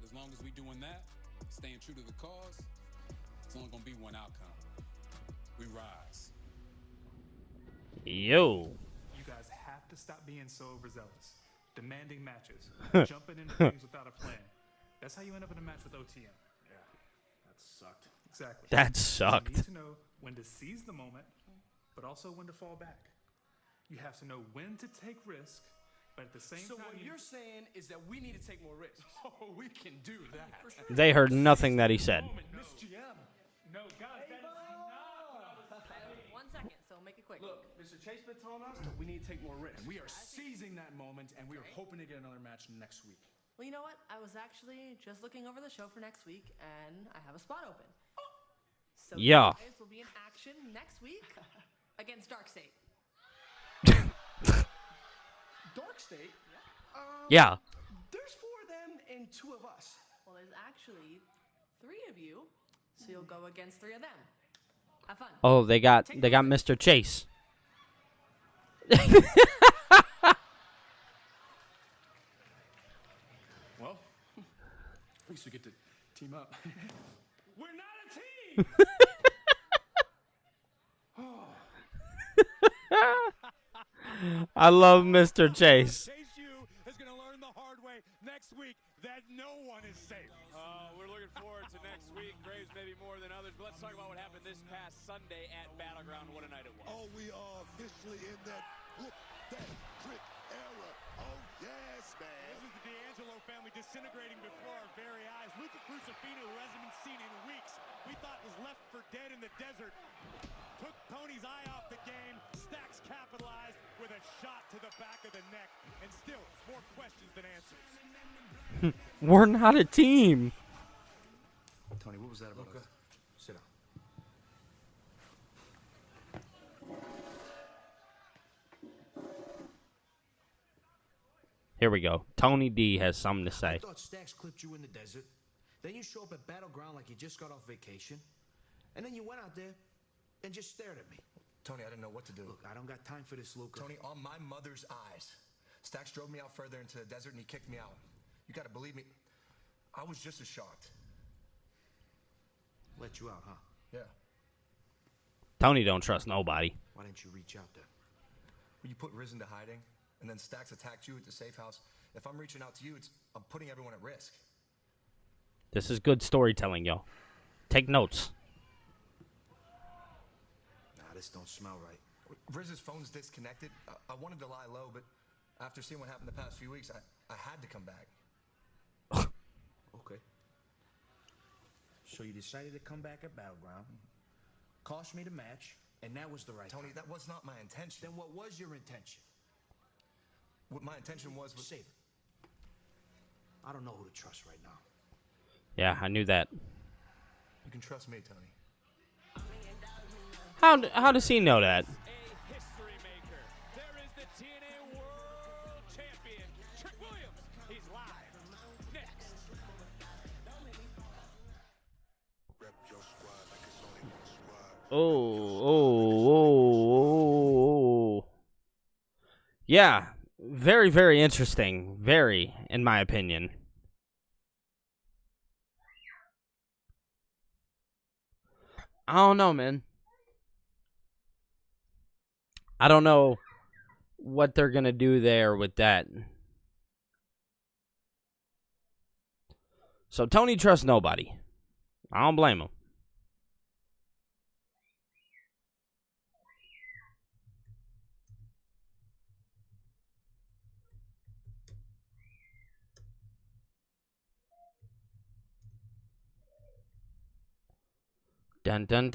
As long as we doing that, staying true to the cause, it's only gonna be one outcome. We rise. Yo. You guys have to stop being so overzealous, demanding matches, jumping into things without a plan. That's how you end up in a match with OTM. Yeah, that sucked. Exactly. That sucked. You need to know when to seize the moment, but also when to fall back. You have to know when to take risk, but at the same So time, what you're saying is that we need to take more risks. Oh, we can do that. They heard nothing that he said. Miss GM. No, guys, that is not. 1 second, so make it quick. Look, Mr. Chase been telling us that we need to take more risks. And we are seizing that moment, and we are hoping to get another match next week. Well, you know what? I was actually just looking over the show for next week, and I have a spot open. So Yeah. you guys will be in action next week against Dark State. Dark State? Yeah. There's 4 of them and 2 of us. Well, there's actually 3 of you, so you'll go against 3 of them. Have fun. Oh, they got Mr. Chase. Well, at least we get to team up. We're not a team! I love Mr. Chase. Chase U is going to learn the hard way next week that no one is safe. We're looking forward to next week. Graves maybe more than others, but let's talk about what happened this past Sunday at Battleground. What a night it was. Oh, we are officially in that whoop that trick era. Oh, yes, man. This is the D'Angelo family disintegrating before our very eyes. Luca Crucifino, who hasn't been seen in weeks, we thought was left for dead in the desert, took Tony's eye off the game. Stacks capitalized with a shot to the back of the neck, and still more questions than answers. We're not a team. Tony, what was that about? Luca, sit down. Here we go. Tony D has something to say. I thought Stacks clipped you in the desert. Then you show up at Battleground like you just got off vacation. And then you went out there and just stared at me. Tony, I didn't know what to do. Look, I don't got time for this, Luka. Tony, on my mother's eyes, Stacks drove me out further into the desert and he kicked me out. You gotta believe me. I was just as shocked. Let you out, huh? Yeah. Tony don't trust nobody. Why didn't you reach out there? When you put Riz into hiding, and then Stacks attacked you at the safe house, if I'm reaching out to you, I'm putting everyone at risk. This is good storytelling, y'all. Take notes. Nah, this don't smell right. Riz's phone's disconnected. I wanted to lie low, but after seeing what happened the past few weeks, I had to come back. Okay. So you decided to come back at Battleground, cost me the match, and that was the right Tony, time. that was not my intention. Then what was your intention? What my intention was... Save it. I don't know who to trust right now. Yeah, I knew that. You can trust me, Tony. How does he know that? A history maker. There is the TNA World Champion, Trick Williams. He's live. Next. Oh. Yeah, very, very interesting. Very, in my opinion. I don't know, man. I don't know what they're going to do there with that. So Tony trusts nobody. I don't blame him. Dun dun.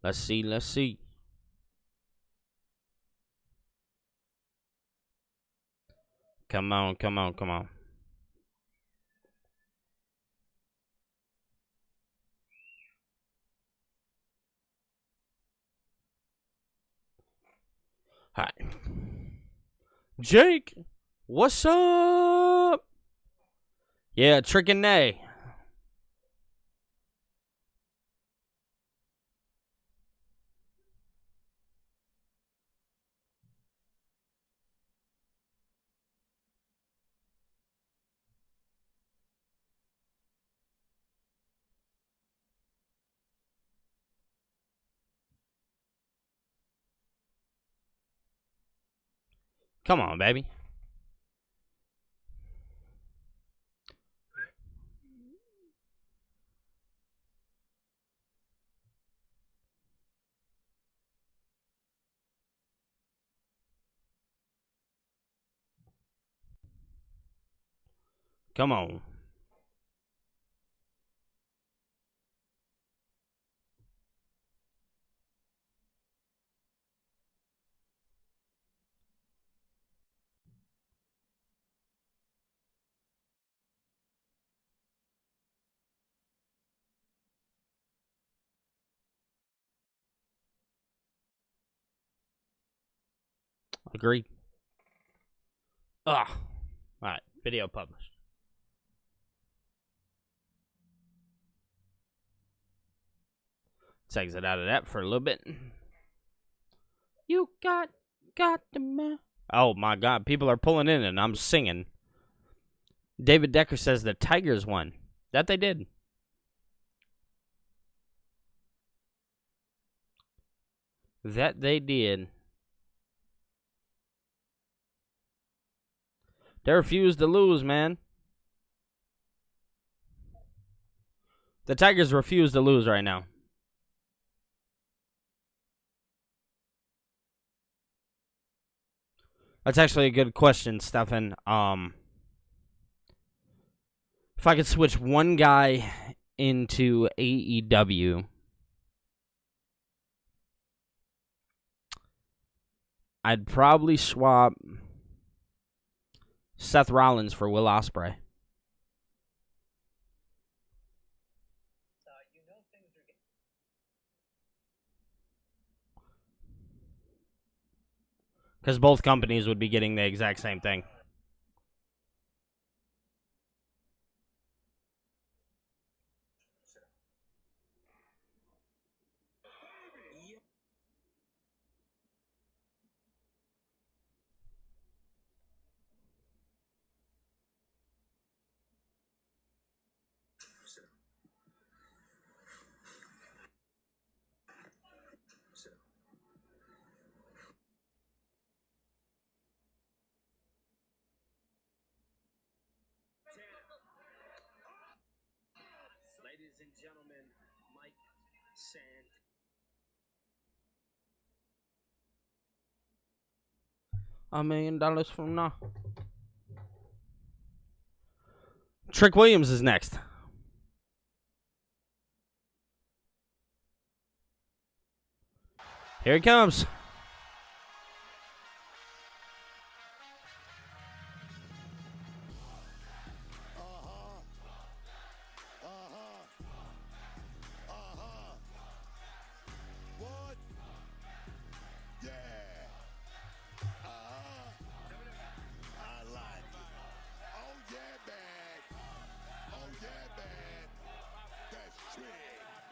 Let's see, let's see. Come on, come on, come on. Hi. Jake, what's up? Yeah, Trick and Nay. Come on, baby. Come on. Agreed. Ugh. All right. Video published. Let's exit out of that for a little bit. You got the man. Oh my God. People are pulling in and I'm singing. David Decker says the Tigers won. That they did. That they did. They refuse to lose, man. The Tigers refuse to lose right now. That's actually a good question, Stefan. If I could switch one guy into AEW, I'd probably swap Seth Rollins for Will Ospreay. Because both companies would be getting the exact same thing. Ladies and gentlemen, Mike Sand. $1 million from now. Trick Williams is next. Here he comes. What? Yeah. I like it. Oh yeah, man. Oh yeah, man. That's Trick.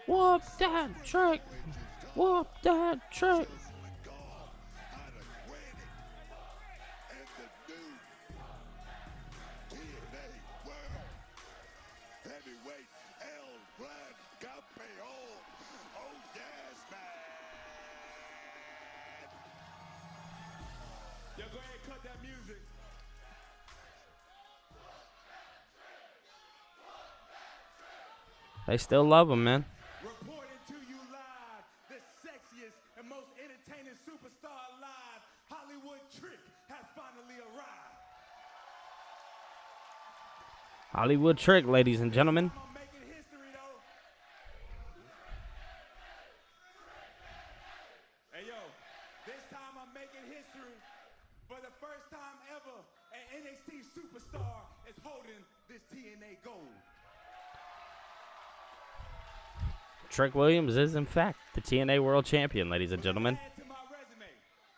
Whoop that trick. Whoop that trick. Heavyweight El Gran Campeón. Oh yes, man. Yo, go ahead and cut that music. They still love him, man. Reporting to you live, the sexiest and most entertaining superstar alive, Hollywood Trick, has finally arrived. Hollywood Trick, ladies and gentlemen. I'm making history, though. Hey, yo, this time I'm making history. For the first time ever, an NXT superstar is holding this TNA gold. Trick Williams is, in fact, the TNA World Champion, ladies and gentlemen. Add to my resume,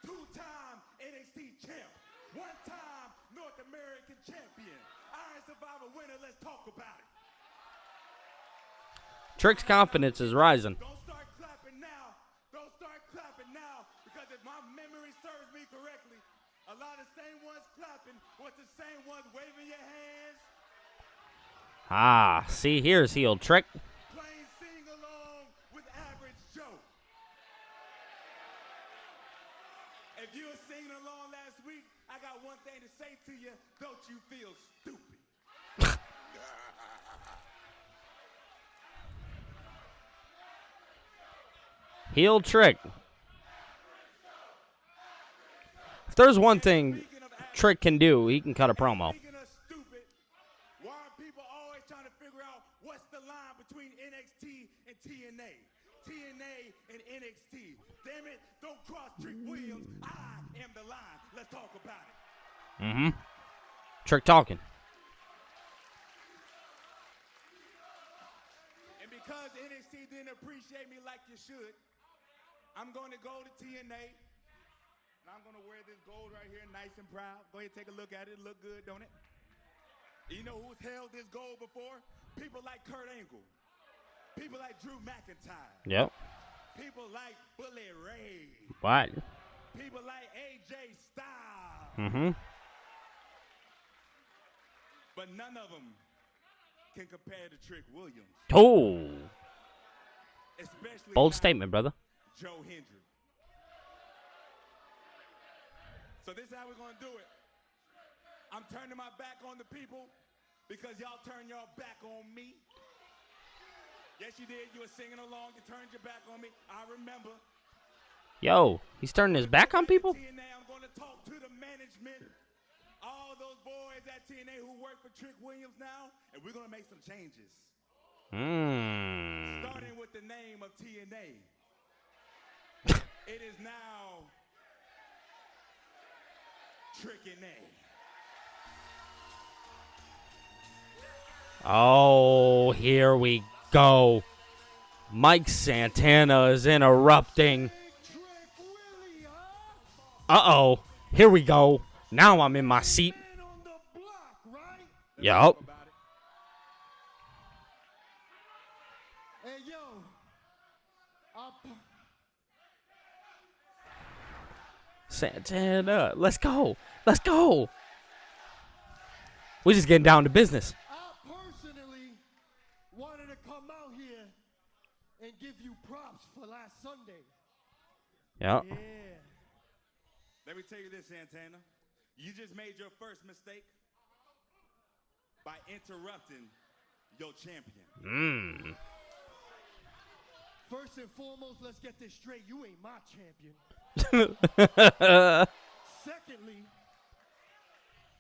two-time NXT champ, one-time North American champion, Iron Survivor winner. Let's talk about it. Trick's confidence is rising. Don't start clapping now. Don't start clapping now, because if my memory serves me correctly, a lot of the same ones clapping was the same ones waving your hands. Ah, see, here's heel Trick. Playing sing-along with Average Joe. If you were singing along last week, I got one thing to say to you. Don't you feel stupid? Heel Trick. If there's one thing Trick can do, he can cut a promo. Speaking of stupid, why are people always trying to figure out what's the line between NXT and TNA? TNA and NXT. Damn it, don't cross Trick Williams. I am the line. Let's talk about it. Mm-hmm. Trick talking. And because NXT didn't appreciate me like you should, I'm going to go to TNA. And I'm going to wear this gold right here, nice and proud. Go ahead and take a look at it. It look good, don't it? You know who's held this gold before? People like Kurt Angle. People like Drew McIntyre. Yep. People like Bully Ray. What? People like AJ Styles. Mm-hmm. But none of them can compare to Trick Williams. Oh. Especially Bold not statement, brother. Joe Hendry. So this is how we're going to do it. I'm turning my back on the people because y'all turned your back on me. Yes, you did. You were singing along. You turned your back on me. I remember. Yo, he's turning his back on people? TNA, I'm going to talk to the management, all those boys at TNA who work for Trick Williams now, and we're going to make some changes. Starting with the name of TNA. It is now Trick-N-A. Oh, here we go. Mike Santana is interrupting. Uh-oh. Here we go. Now I'm in my seat. Yup. Hey, yo. Santana, let's go. Let's go. We're just getting down to business. I personally wanted to come out here and give you props for last Sunday. Yep. Yeah. Let me tell you this, Santana. You just made your first mistake by interrupting your champion. First and foremost, let's get this straight. You ain't my champion. Secondly,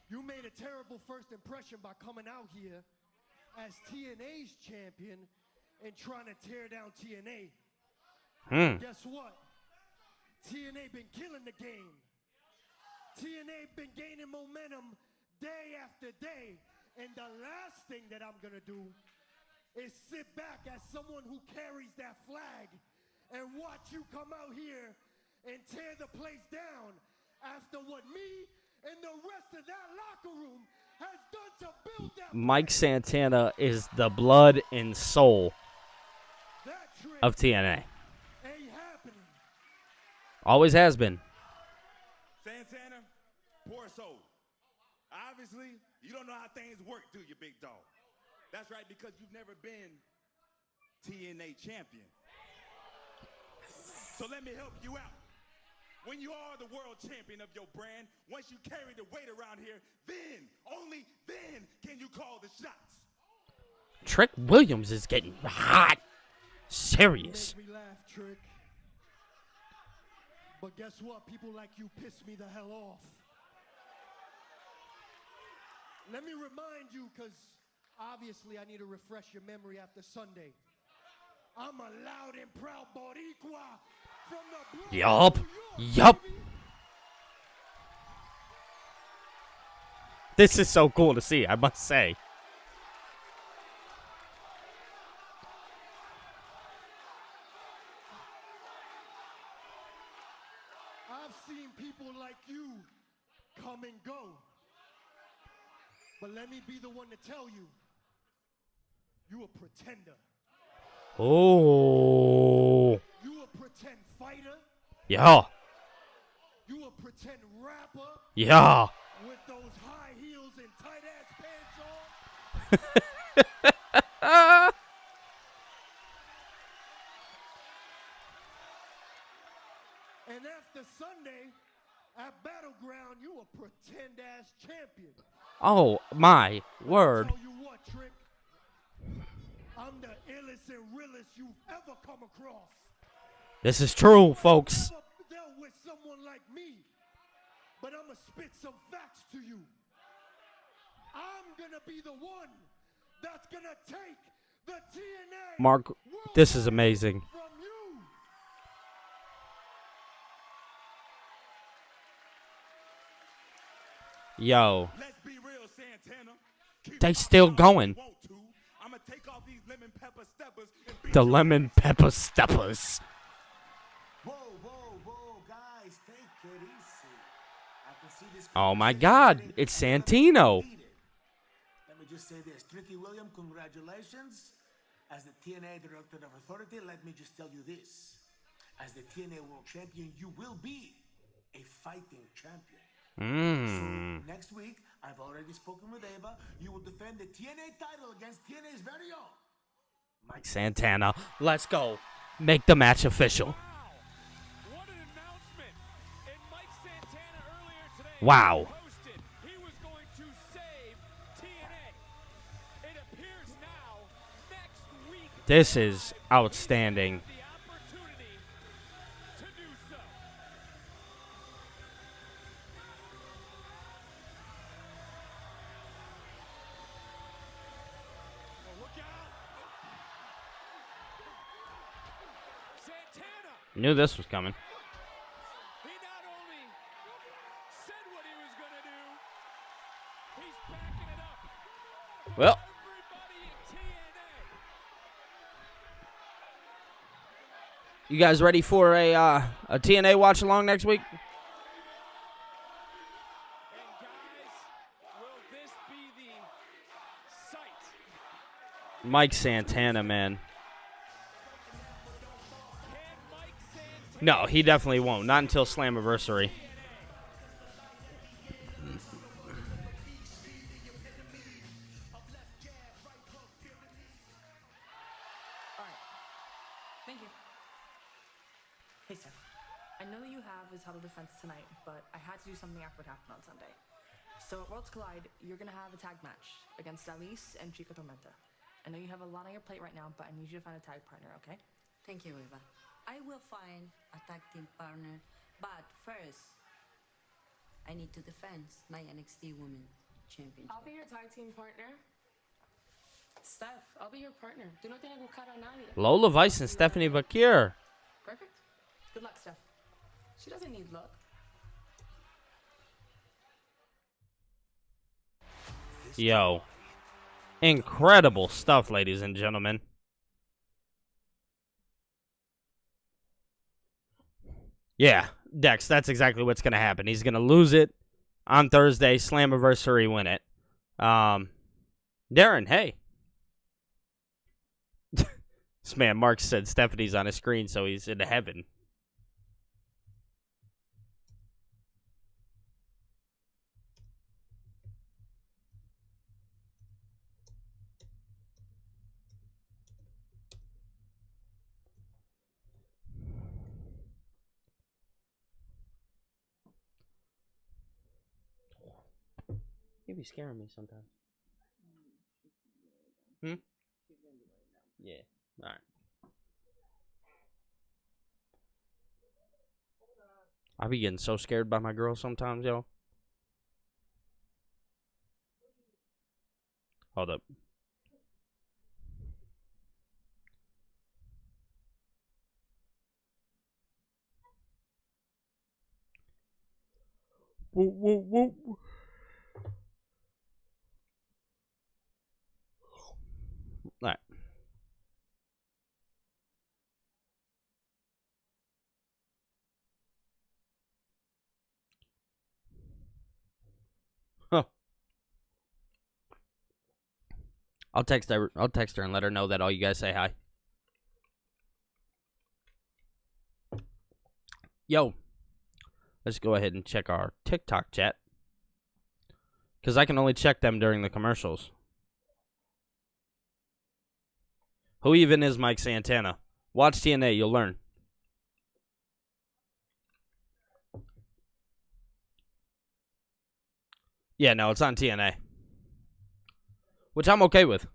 you made a terrible first impression by coming out here as TNA's champion and trying to tear down TNA. Guess what? TNA been killing the game. TNA been gaining momentum day after day. And the last thing that I'm going to do is sit back as someone who carries that flag and watch you come out here and tear the place down after what me and the rest of that locker room has done to build that. Mike Santana is the blood and soul of TNA. Ain't happening. Always has been. Santana, poor soul. Obviously, you don't know how things work, do you, big dog? That's right, because you've never been TNA champion. So let me help you out. When you are the world champion of your brand, once you carry the weight around here, then, only then, can you call the shots. Trick Williams is getting hot. Serious. Make me laugh, Trick. But guess what? People like you piss me the hell off. Let me remind you, because obviously I need to refresh your memory after Sunday. I'm a loud and proud Boricua from the Bronx, Yup. New York, Yup. baby. This is so cool to see, I must say. I've seen people like you come and go. But let me be the one to tell you, you a pretender. Oh. You a pretend fighter. Yeah. You a pretend rapper. Yeah. With those high heels and tight ass pants on. And after Sunday, at Battleground, you a pretend ass champion. Oh, my word. Tell you what, Trick. I'm the illest and realest you've ever come across. This is true, folks. Never dealt with someone like me. But I'm going to spit some facts to you. I'm going to be the one that's going to take the TNA Mark, this is amazing. from you. Yo. Let's be real, Santana. Keep They still going. I'm gonna take off these lemon pepper steppers and beat The your lemon pepper steppers. Whoa, whoa, whoa, guys, take it easy. I can see this. Oh my God, it's Santino. Let me just say this. Tricky William, congratulations. As the TNA Director of Authority, let me just tell you this. As the TNA World Champion, you will be a fighting champion. So next week, I've already spoken with Ava. You will defend the TNA title against TNA's very own Mike Santana, let's go. Make the match official. What an announcement. And Mike Santana earlier today Wow. posted he was going to save TNA. It appears now next week This is outstanding. the opportunity to do so. Oh, look out. Santana. Knew this was coming. He not only said what he was going to do, he's backing it up. Well. Everybody in TNA. You guys ready for a TNA watch along next week? Mike Santana, man. No, he definitely won't. Not until Slammiversary. Thank you. Hey, Steph. I know you have his title defense tonight, but I had to do something after what happened on Sunday. So at Worlds Collide, you're going to have a tag match against Alice and Chica Tormenta. I know you have a lot on your plate right now, but I need you to find a tag partner, okay? Thank you, Eva. I will find a tag team partner, but first, I need to defend my NXT Women Championship. I'll be your tag team partner. Steph, I'll be your partner. Tú no tienes que buscar a nadie. Lola Vice and Stephanie Bakir. Perfect. Good luck, Steph. She doesn't need luck. Yo. Incredible stuff, ladies and gentlemen. Yeah, Dex, that's exactly what's going to happen. He's going to lose it on Thursday, Slammiversary win it. Darren, hey. This man, Mark, said Stephanie's on his screen, so he's in heaven. You be scaring me sometimes. Hmm? Yeah. All right. I be getting so scared by my girl sometimes, yo. Hold up. Whoa, whoa, whoa. All right. Huh. I'll text her and let her know that all you guys say hi. Yo. Let's go ahead and check our TikTok chat. Because I can only check them during the commercials. Who even is Mike Santana? Watch TNA, you'll learn. Yeah, no, it's on TNA. Which I'm okay with.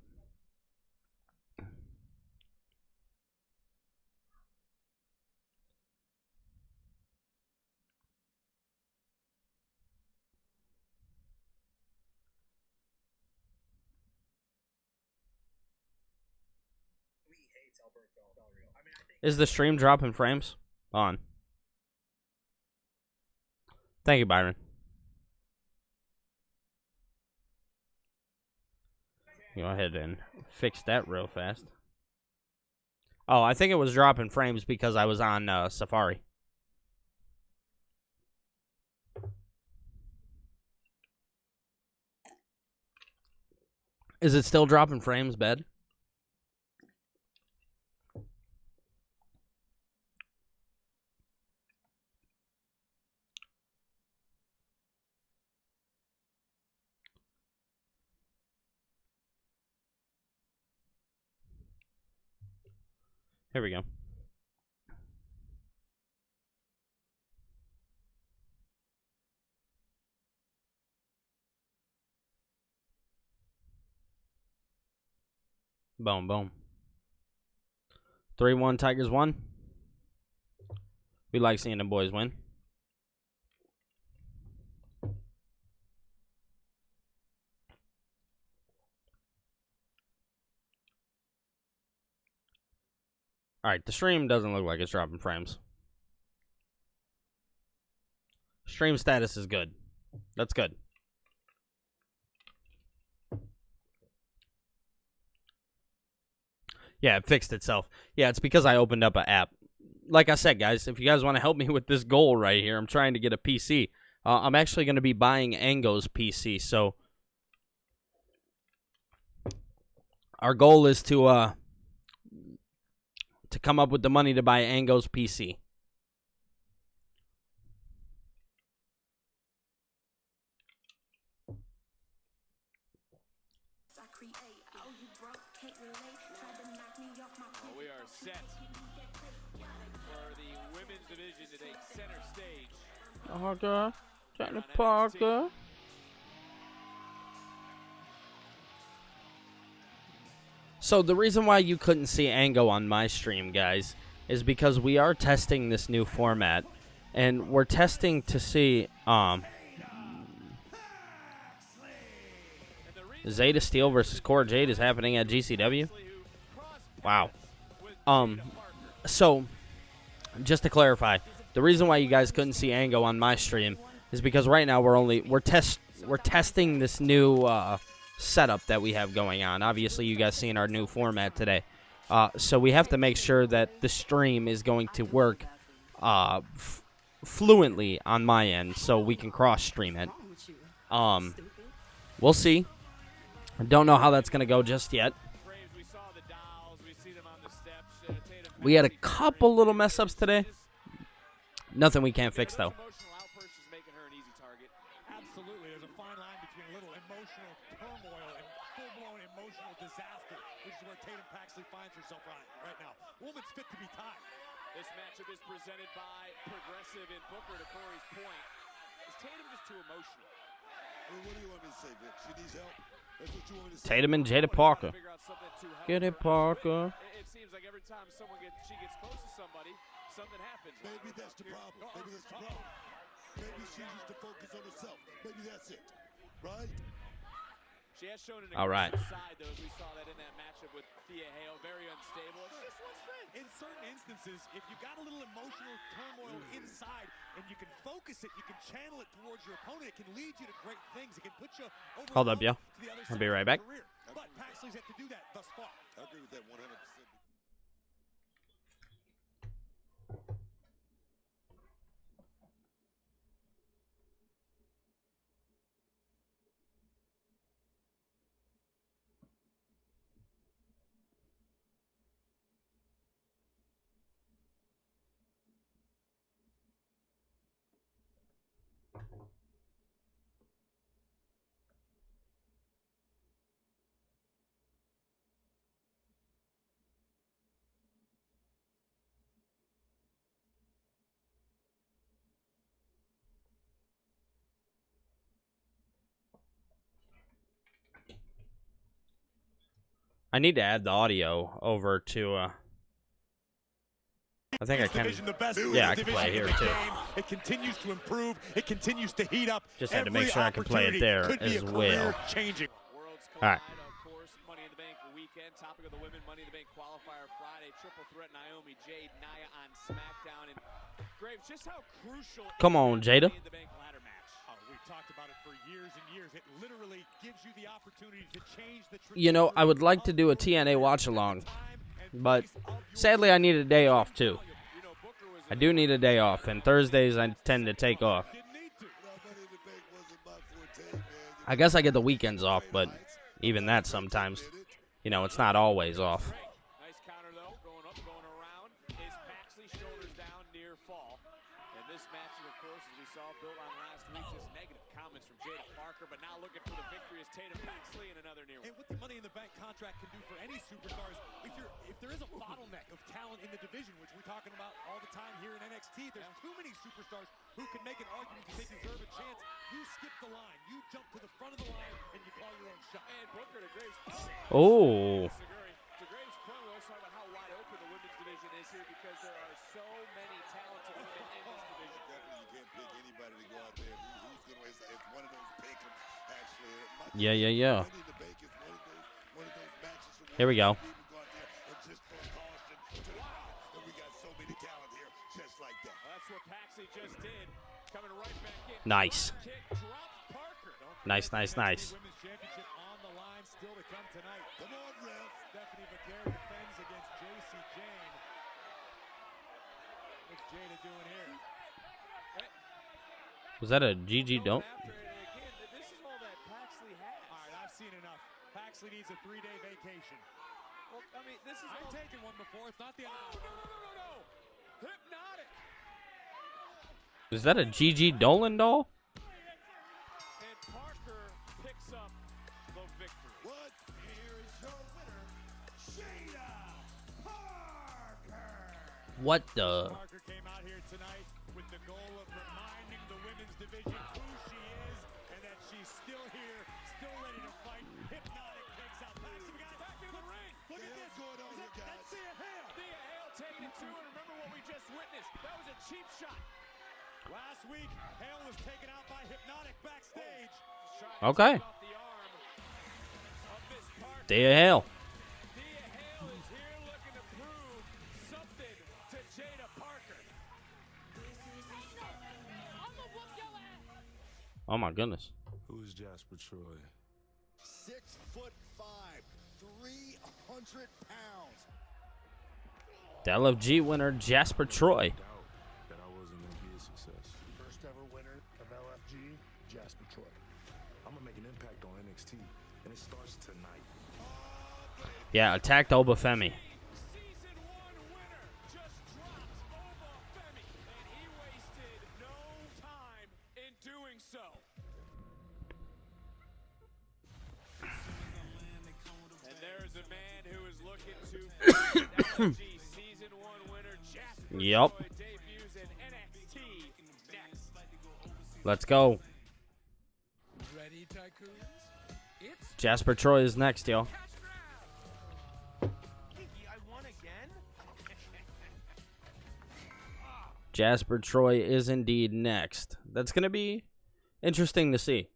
Is the stream dropping frames? On. Thank you, Byron. Go ahead and fix that real fast. Oh, I think it was dropping frames because I was on Safari. Is it still dropping frames, bed? Here we go. Boom, boom. 3-1 Tigers won. We like seeing the boys win. All right, the stream doesn't look like it's dropping frames. Stream status is good. That's good. Yeah, it fixed itself. Yeah, it's because I opened up an app. Like I said, guys, if you guys want to help me with this goal right here, I'm trying to get a PC. I'm actually going to be buying Ango's PC, so Our goal is to come up with the money to buy Ango's PC. We are set for the women's division to take center stage. Parker, Johnny Parker. So the reason why you couldn't see Ango on my stream, guys, is because we are testing this new format, and we're testing to see Zeta Steel versus Cora Jade is happening at GCW. Wow. So just to clarify, the reason why you guys couldn't see Ango on my stream is because right now we're testing this new setup that we have going on. Obviously, you guys seen our new format today, so we have to make sure that the stream is going to work fluently on my end, so we can cross stream it. We'll see. I don't know how that's gonna go just yet. We had a couple little mess ups today. Nothing we can't fix though. Absolutely, there's a fine line between a little emotional turmoil and full-blown emotional disaster, which is where Tatum Paxley finds herself right now. Woman's fit to be tied. This matchup is presented by Progressive and Booker. To Corey's point, is Tatum just too emotional? Well, what do you want me to say, Vic? She needs help. That's what you want me to say. Tatum and Jada Parker. Get it, Parker. It seems like every time she gets close to somebody, something happens. Maybe that's the problem. Maybe that's the problem. Maybe she needs to focus on herself. Maybe that's it. Right? She has shown an aggressive side, though, as we saw that in that matchup with Thea Hale. Very unstable. She just wants strength. In certain instances, if you got a little emotional turmoil inside and you can focus it, you can channel it towards your opponent, it can lead you to great things. It can put you over. Hold up, yo. I'll be right back. But Paxley's had to do that thus far. I agree with that 100%. I need to add the audio over to. I think I can. Yeah, I can play here too. It continues to improve. It continues to heat up. Just had to make sure I can play it there as well. Changing. All right. Of course, Money in the Bank weekend. Topic of the women Money in the Bank qualifier Friday. Triple threat: Naomi, Jade, Nia on SmackDown. And Graves, just how crucial. Come on, Jada. Money in the Bank ladder match. We've talked about it for years and years. It literally gives you the opportunity to change the. You know, I would like to do a TNA watch along, but sadly I need a day off too. I do need a day off, and Thursdays I tend to take off. I guess I get the weekends off, but even that sometimes, you know, it's not always off. Nice counter though, going up, going around. Is Paxley shoulders down near fall? And this match, of course, as we saw, built on last week, just negative comments from Jada Parker, but now looking for the victory is Tatum Paxley in another near one. And what the Money in the Bank contract can do for any superstars, if there is a bottleneck of talent in the division, which we're talking about all the time here in NXT, there's too many superstars who can make an argument that they deserve a chance. You skip the line, you jump to the front of the line, and you call your own shot. And Booker to Graves. Oh. To Graves' point, we also talk about how wide open the women's division is here because there are so many talented women in this division. Definitely, you can't pick anybody to go out there. Who's going to? It's one of those pick'ems, actually. Yeah. Money in the Bank is one of those matches. Here we go. And we got so many talent here, just like that. Well, that's what Paxley just did. Coming right back in. Nice. Kick, drop Parker. Nice. Women's championship on the line, still to come tonight. Come on, ref. Stephanie Vaquero defends against Jacy Jayne. What's Jada doing here? Was that a GG don't? Again, this is all that Paxley has. All right, I've seen enough. Moxley needs a 3-day vacation. Well, I mean, this is. I've taken one before. It's not the end of the world. No. Hypnotic. Is that a Gigi Dolan doll? And Parker picks up the victory. What? Here is your winner, Shayna Parker. What the? Parker came out here tonight with the goal of reminding the women's division who she is and that she's still here, still ready to fight. Hypnotic takes out Paxton. Back in the ring. Look at this. Going on here, guys. That's Thea Hale. Thea Hale taking it to her. Remember what we just witnessed. That was a cheap shot. Last week, Hale was taken out by Hypnotic backstage. Okay. Thea Hale. Thea Hale is here looking to prove something to Jada Parker. Oh my goodness. Who is Jasper Troy? 6'5", 300 pounds. The LFG winner Jasper Troy. That I wasn't going to be a success. First ever winner of LFG, Jasper Troy. I'm going to make an impact on NXT, and it starts tonight. Yeah, attacked Obafemi. Season 1 winner just dropped Obafemi, and he wasted no time in doing so. And there is a man who is looking to LFG Season 1 winner Jasper Yep. Troy debuts in NXT next. Let's go. Ready, Tycoons? It's Jasper Troy is next, yo. I won again? Jasper Troy is indeed next. That's going to be interesting to see.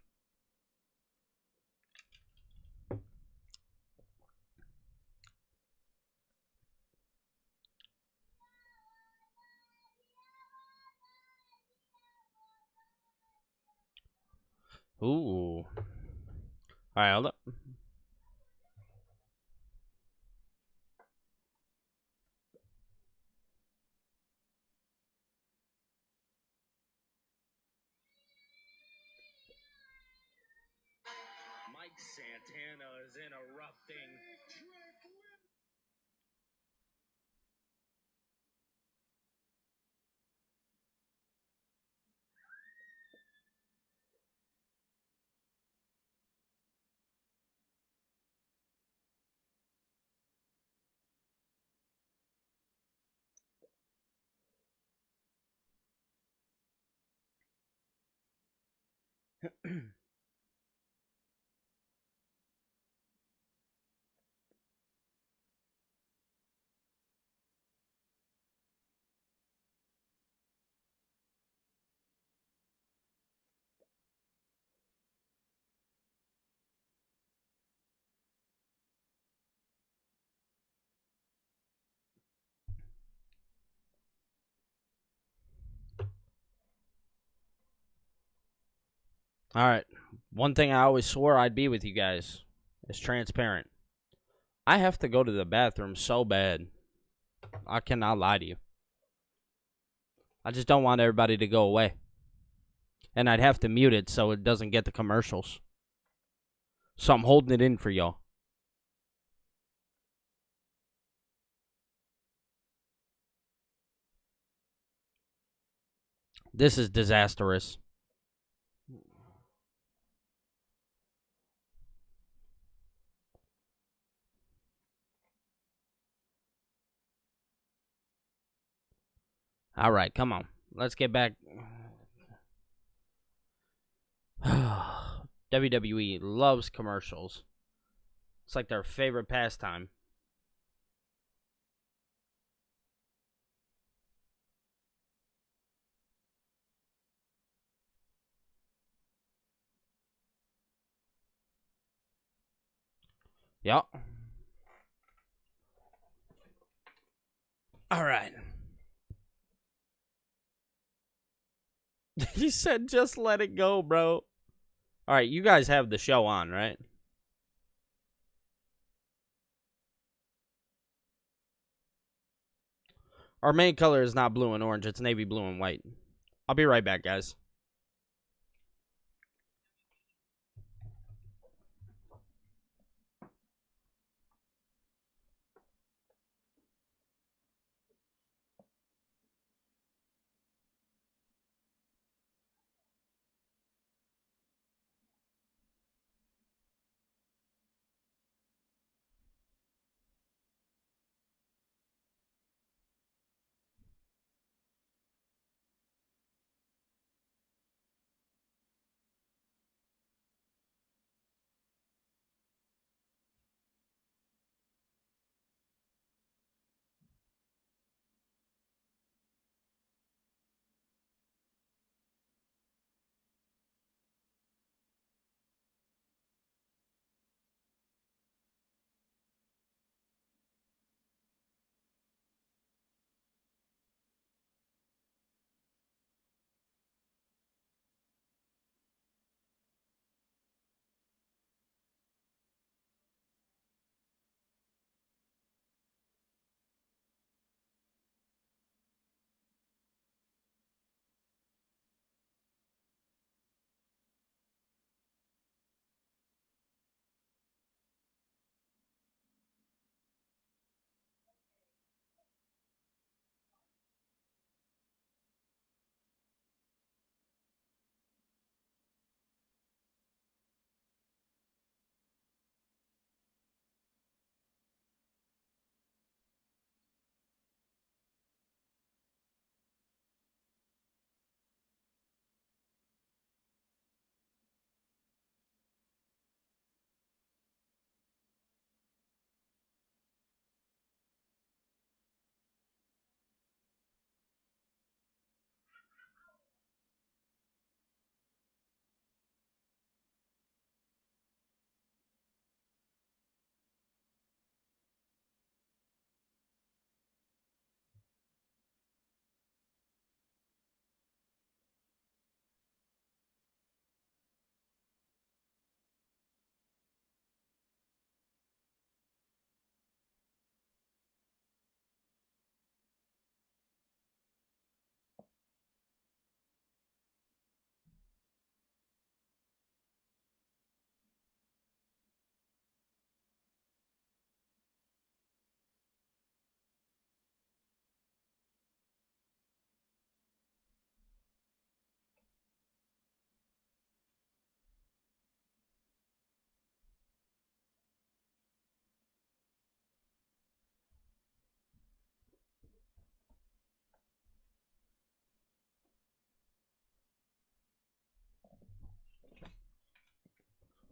Ooh. All right, hold up. Mike Santana is interrupting. All right. One thing I always swore I'd be with you guys is transparent. I have to go to the bathroom so bad. I cannot lie to you. I just don't want everybody to go away. And I'd have to mute it so it doesn't get the commercials. So I'm holding it in for y'all. This is disastrous. All right, come on. Let's get back. WWE loves commercials. It's like their favorite pastime. Yep. All right. He said, just let it go, bro. All right, you guys have the show on, right? Our main color is not blue and orange. It's navy blue and white. I'll be right back, guys.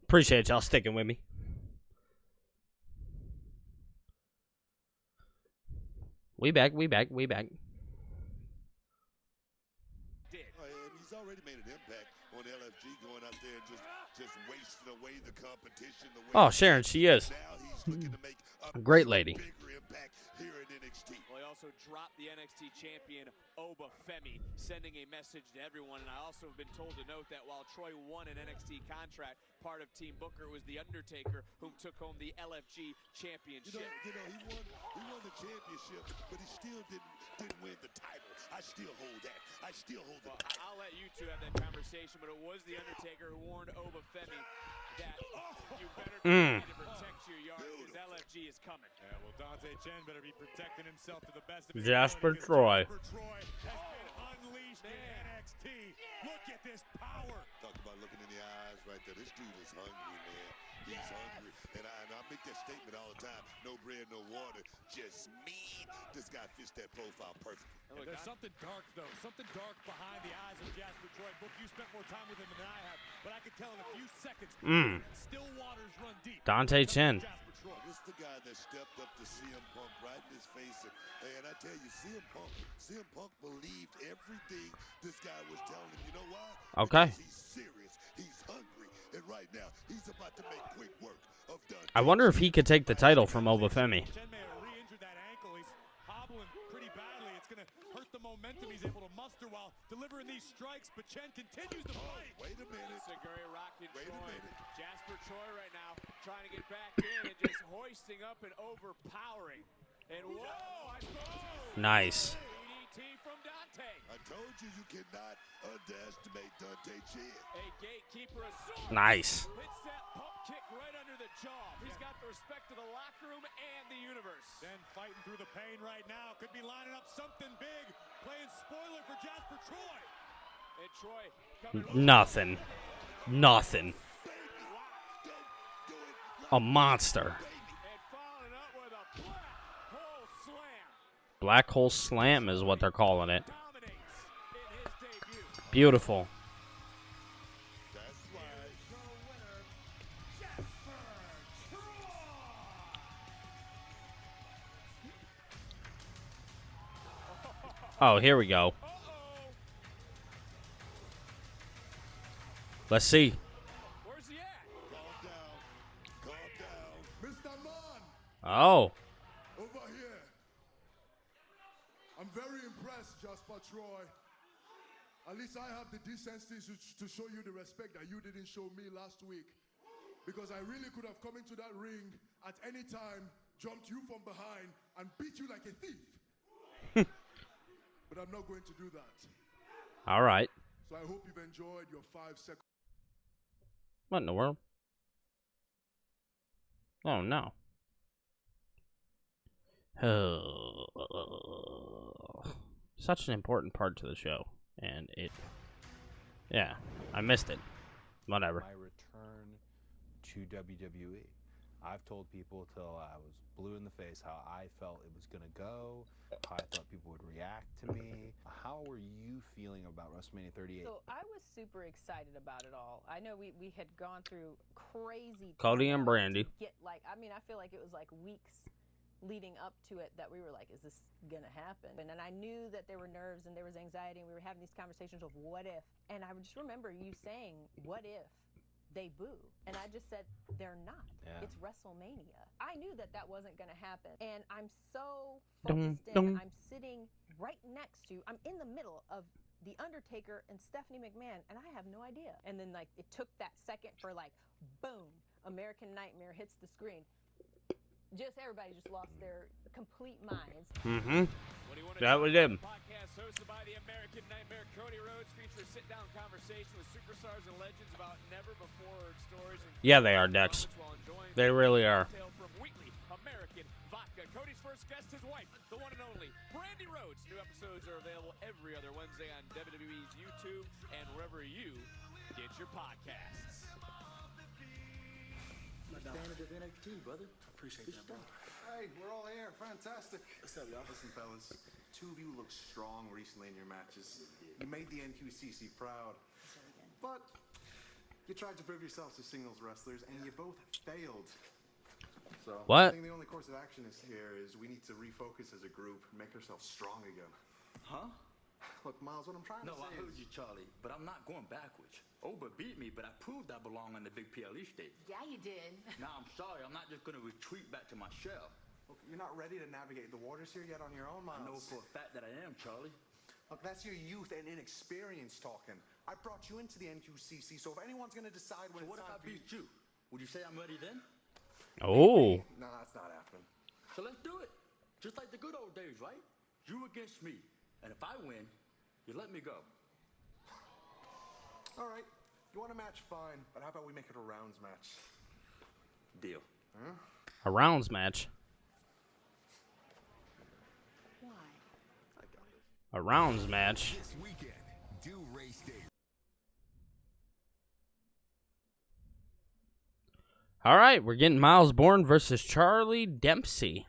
Appreciate y'all sticking with me. We back. And he's already made an impact on LFG going out there and just wasting away the competition. Oh, Sharon, she is. Now he's looking to make a Great lady. bigger impact here at NXT. Well, he also dropped the NXT champion Oba Femi, sending a message to everyone. And I also have been told to note that while Troy won an NXT contract, part of Team Booker was The Undertaker, whom took home the LFG championship. He won the championship, but he still didn't win the title. I still hold that. I still hold the title. I'll let you two have that conversation, but it was The Undertaker who warned Oba Femi that you better be ready to protect your yard because LFG is coming. Yeah, well, Dante Chen better be protecting himself to the best of his Jasper ability, Troy. Jasper Troy has been unleashed in NXT. Look at this power. Talk about looking in the eyes right there. This dude is hungry, man. He's hungry. And I make that statement all the time. No bread, no water, just mean. This guy fits that profile perfectly. And there's something dark, though. Something dark behind the eyes of Jasper Troy. Book, you spent more time with him than I have. But I can tell in a few seconds, still waters run deep. Dante Chen. This is the guy that stepped up to CM Punk right in his face. And I tell you, CM Punk believed everything this guy was telling him. You know why? Okay. Because he's serious. He's hungry. And right now, he's about to make quick work of Dante. I wonder if he could take the title from Oba Femi. Chen may have re-injured that ankle. He's hobbling pretty badly. It's going to hurt the momentum he's able to muster while delivering these strikes. But Chen continues to fight. Wait a minute. Seguri rocking Wait a Troy. minute. Jasper Troy right now trying to get back in and just hoisting up and overpowering. And whoa, I suppose. Nice. DDT from Dante. I told you cannot underestimate Dante Chen. A gatekeeper assault. Nice. Hits that pump kick right under the jaw. He's got the respect of the locker room and the universe. Then fighting through the pain right now. Could be lining up something big. Playing spoiler for Jasper Troy. And Troy coming Nothing. A monster. and following up with a black hole slam. Black hole slam is what they're calling it. Dominates in his debut. Beautiful. That's right. Oh, here we go. Let's see. Where's he at? Calm down. Mr. Man, Oh. over here. I'm very impressed, Jasper Troy. At least I have the decency to show you the respect that you didn't show me last week. Because I really could have come into that ring at any time, jumped you from behind, and beat you like a thief. But I'm not going to do that. All right. So I hope you've enjoyed your 5 seconds. What in the world? Oh, no. Such an important part to the show. And yeah, I missed it. Whatever. My return to WWE. I've told people till I was blue in the face how I felt it was going to go, how I thought people would react to me. How were you feeling about WrestleMania 38? So I was super excited about it all. I know we had gone through crazy Cody and turmoil Brandy. to get I feel like it was like weeks leading up to it that we were like, is this gonna happen? And then I knew that there were nerves and there was anxiety and we were having these conversations of what if. And I just remember you saying, what if they boo? And I just said, they're not. Yeah. It's WrestleMania. I knew that wasn't gonna happen. And I'm so Dum, focused dum. in. I'm sitting right next to, I'm in the middle of The Undertaker and Stephanie McMahon, and I have no idea. And then it took that second for boom, American Nightmare hits the screen. Everybody just lost their complete minds. Mm-hmm. That was him. Podcast hosted by the American Nightmare, Cody Rhodes, features sit-down conversation with superstars and legends about never-before-heard stories. Yeah, they are, Dex. They really are. From Wheatley American Vodka. Cody's first guest, his wife, the one and only Brandy Rhodes. New episodes are available every other Wednesday on WWE's YouTube and wherever you get your podcasts. Advantage of NXT, brother. Appreciate that, bro. Hey, we're all here. Fantastic. What's up, y'all? Listen, fellas, 2 of you look strong recently in your matches. You made the NQCC proud. But You tried to prove yourselves as singles wrestlers, and you both failed. So What? I think the only course of action here is we need to refocus as a group and make ourselves strong again. Huh? Look, Miles, what I'm trying to say I heard is... you, Charlie, but I'm not going backwards. Oba beat me, but I proved I belong on the big PLE stage. Yeah, you did. Now, I'm sorry, I'm not just going to retreat back to my shell. Look, you're not ready to navigate the waters here yet on your own, Miles. I know for a fact that I am, Charlie. Look, that's your youth and inexperience talking. I brought you into the NQCC, so if anyone's going to decide when So what if I beat you? Would you say I'm ready then? Oh. No, that's not happening. So let's do it. Just like the good old days, right? You against me. And if I win, you let me go. All right. You want a match? Fine. But how about we make it a rounds match? Deal. Huh? A rounds match. Why? A rounds match. This weekend, do race day. All right, we're getting Miles Bourne versus Charlie Dempsey.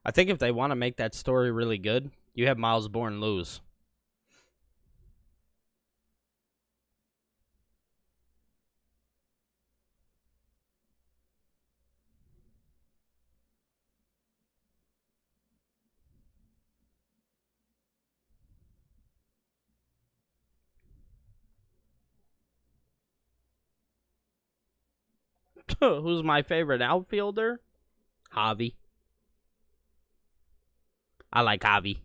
I think if they want to make that story really good, you have Miles Bourne lose. Who's my favorite outfielder? Javi. I like Javi.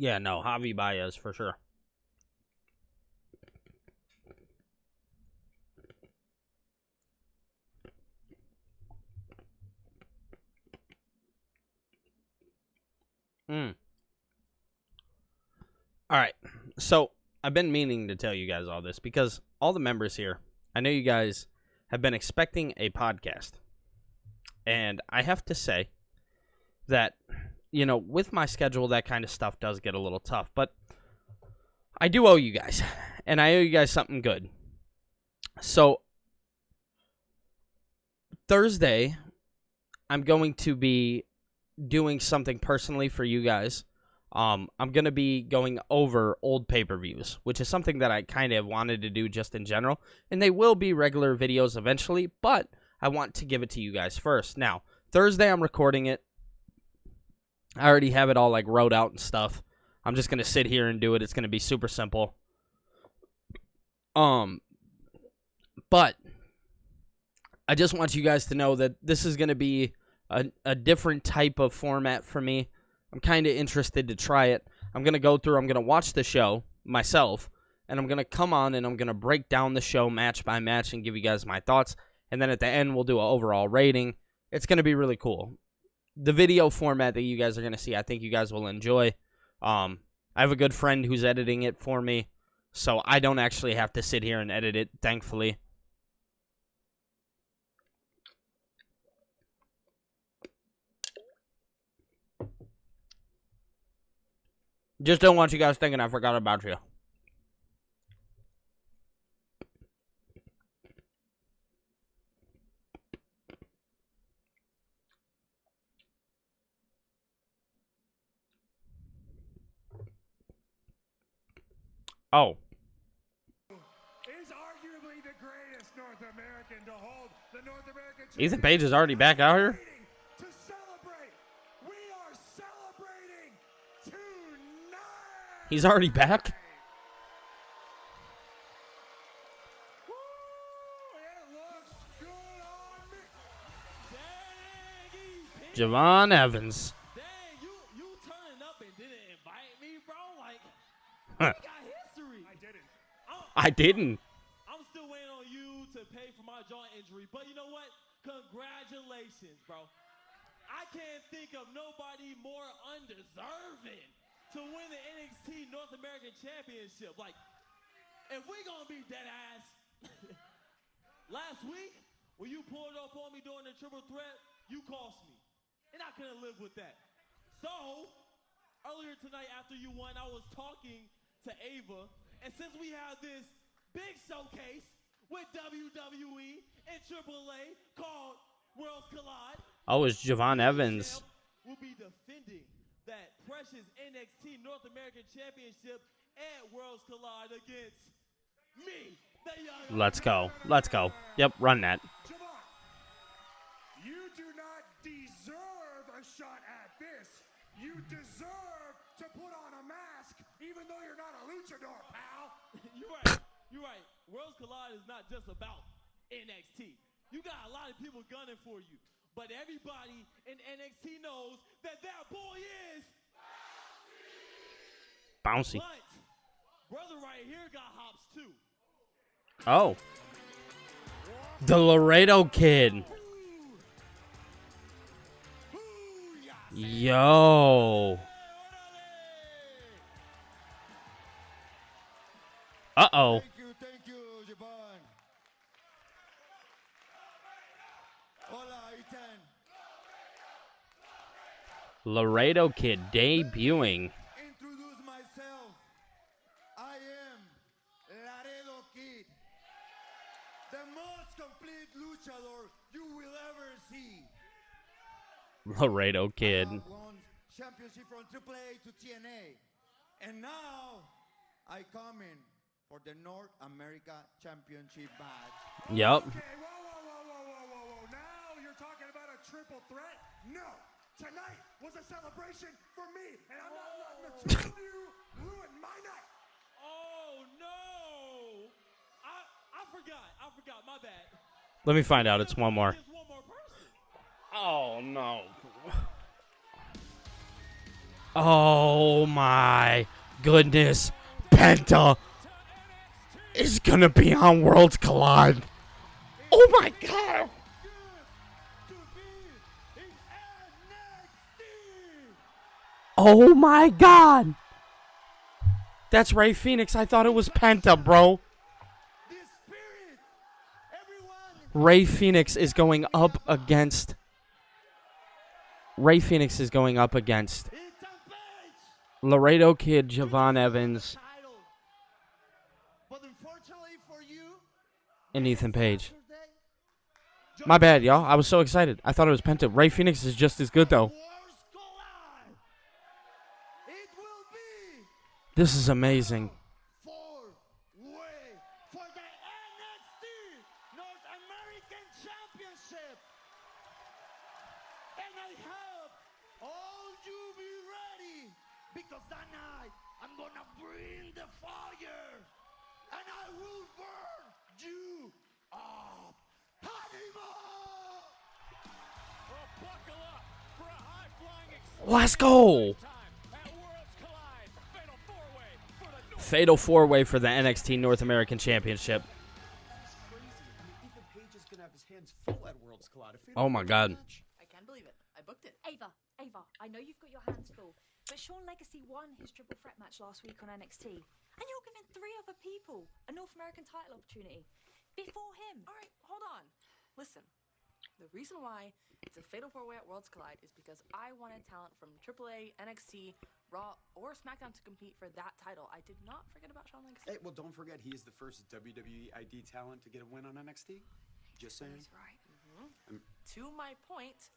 Yeah, no, Javi Baez for sure. All right, so I've been meaning to tell you guys all this because all the members here, I know you guys have been expecting a podcast. And I have to say that, you know, with my schedule, that kind of stuff does get a little tough. But I do owe you guys, and I owe you guys something good. So Thursday, I'm going to be doing something personally for you guys. I'm going to be going over old pay-per-views, which is something that I kind of wanted to do just in general. And they will be regular videos eventually, but I want to give it to you guys first. Now, Thursday I'm recording it. I already have it all like wrote out and stuff. I'm just going to sit here and do it. It's going to be super simple. But I just want you guys to know that this is going to be a different type of format for me. I'm kind of interested to try it. I'm going to go through, I'm going to watch the show myself, and I'm going to come on and I'm going to break down the show match by match and give you guys my thoughts. And then at the end, we'll do an overall rating. It's going to be really cool. The video format that you guys are going to see, I think you guys will enjoy. I have a good friend who's editing it for me, so I don't actually have to sit here and edit it, thankfully. Just don't want you guys thinking I forgot about you. Oh. Is arguably the greatest North American to hold the North American Ethan Page is already back out here? to celebrate. We are celebrating tonight. He's already back? Javon Evans. Dang, you turning up and didn't invite me, bro? Like, Huh. we got history. I didn't. I didn't. I'm still waiting on you to pay for my joint injury, but you know what? Congratulations, bro. I can't think of nobody more undeserving to win the NXT North American Championship. Like, if we gonna be dead ass, last week when you pulled up on me during the triple threat, you cost me, and I couldn't live with that. So earlier tonight after you won, I was talking to Ava, and since we have this big showcase with WWE and AAA called Worlds Collide, Oh, it's Javon Evans. will be defending that precious NXT North American Championship at Worlds Collide against me, the young. Let's go. Let's go. Yep, run that. You do not deserve a shot at this. You deserve to put on a mask, even though you're not a luchador, pal. You're right. You're right. Worlds Collide is not just about NXT. You got a lot of people gunning for you, but everybody in NXT knows that boy is Bouncy. But brother right here got hops too. Oh. The Laredo Kid. Yo. Uh-oh. Thank you, Javon. Hola, Ethan. Laredo Kid debuting. Introduce myself. I am Laredo Kid, the most complete luchador you will ever see. Laredo Kid. Won championship from AAA to TNA, and now I come in for the North America Championship match. Yep. Okay, whoa. Now you're talking about a triple threat? No. Tonight was a celebration for me, and I'm not letting the two of you ruin my night. Oh no! I forgot. My bad. Let me find out. It's one more. Just one more person. Oh, no. Oh, my goodness. Penta is going to be on Worlds Collide. Oh, my God. Oh, my God. That's Ray Phoenix. I thought it was Penta, bro. Ray Phoenix is going up against Laredo Kid, Javon Evans, and Ethan Page. My bad, y'all. I was so excited. I thought it was Penta. Ray Phoenix is just as good, though. This is amazing. Because that night, I'm gonna bring the fire, and I will burn you up. Well, buckle up for a high-flying Let's go. Fatal four-way for the NXT North American Championship. Ethan Page is gonna have his hands full at Worlds Collide. Oh my God. I can't believe it. I booked it. Ava, I know you've got your hands full, but Sean Legacy won his triple threat match last week on NXT, and you're giving 3 other people a North American title opportunity before him. All right, hold on. Listen, the reason why it's a fatal four-way at Worlds Collide is because I wanted talent from AAA, NXT, Raw, or SmackDown to compete for that title. I did not forget about Sean Legacy. Hey, well, don't forget he is the first WWE ID talent to get a win on NXT. Just saying. He's right. To my point,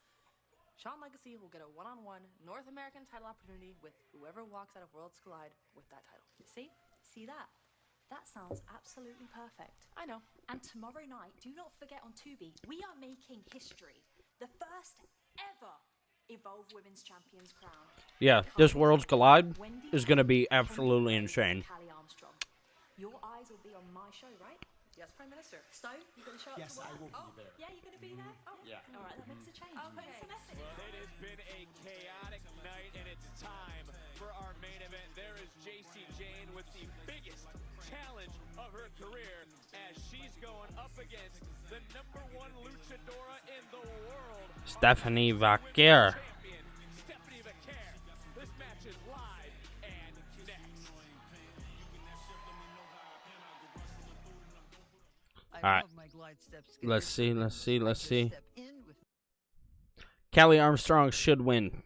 Sean Legacy will get a one-on-one North American title opportunity with whoever walks out of Worlds Collide with that title. See that? That sounds absolutely perfect. I know. And tomorrow night, do not forget on Tubi, we are making history. The first ever Evolve Women's Champions crown. Yeah, this Worlds Collide is going to be absolutely insane. Callie Armstrong. Your eyes will be on my show, right? Yes, Prime Minister. Stone, you going to show up Yes, to work? I will be there. Yeah, you're going to be there? Oh, Yeah. all right, that makes a change. Okay. Put in some effort. Well, it has been a chaotic night, and it's time for our main event. There is JC Jane with the biggest challenge of her career as she's going up against the #1 luchadora in the world, Stephanie Vaquer. Stephanie Vaquer. This match is live and next. All right. Let's see. Callie Armstrong should win.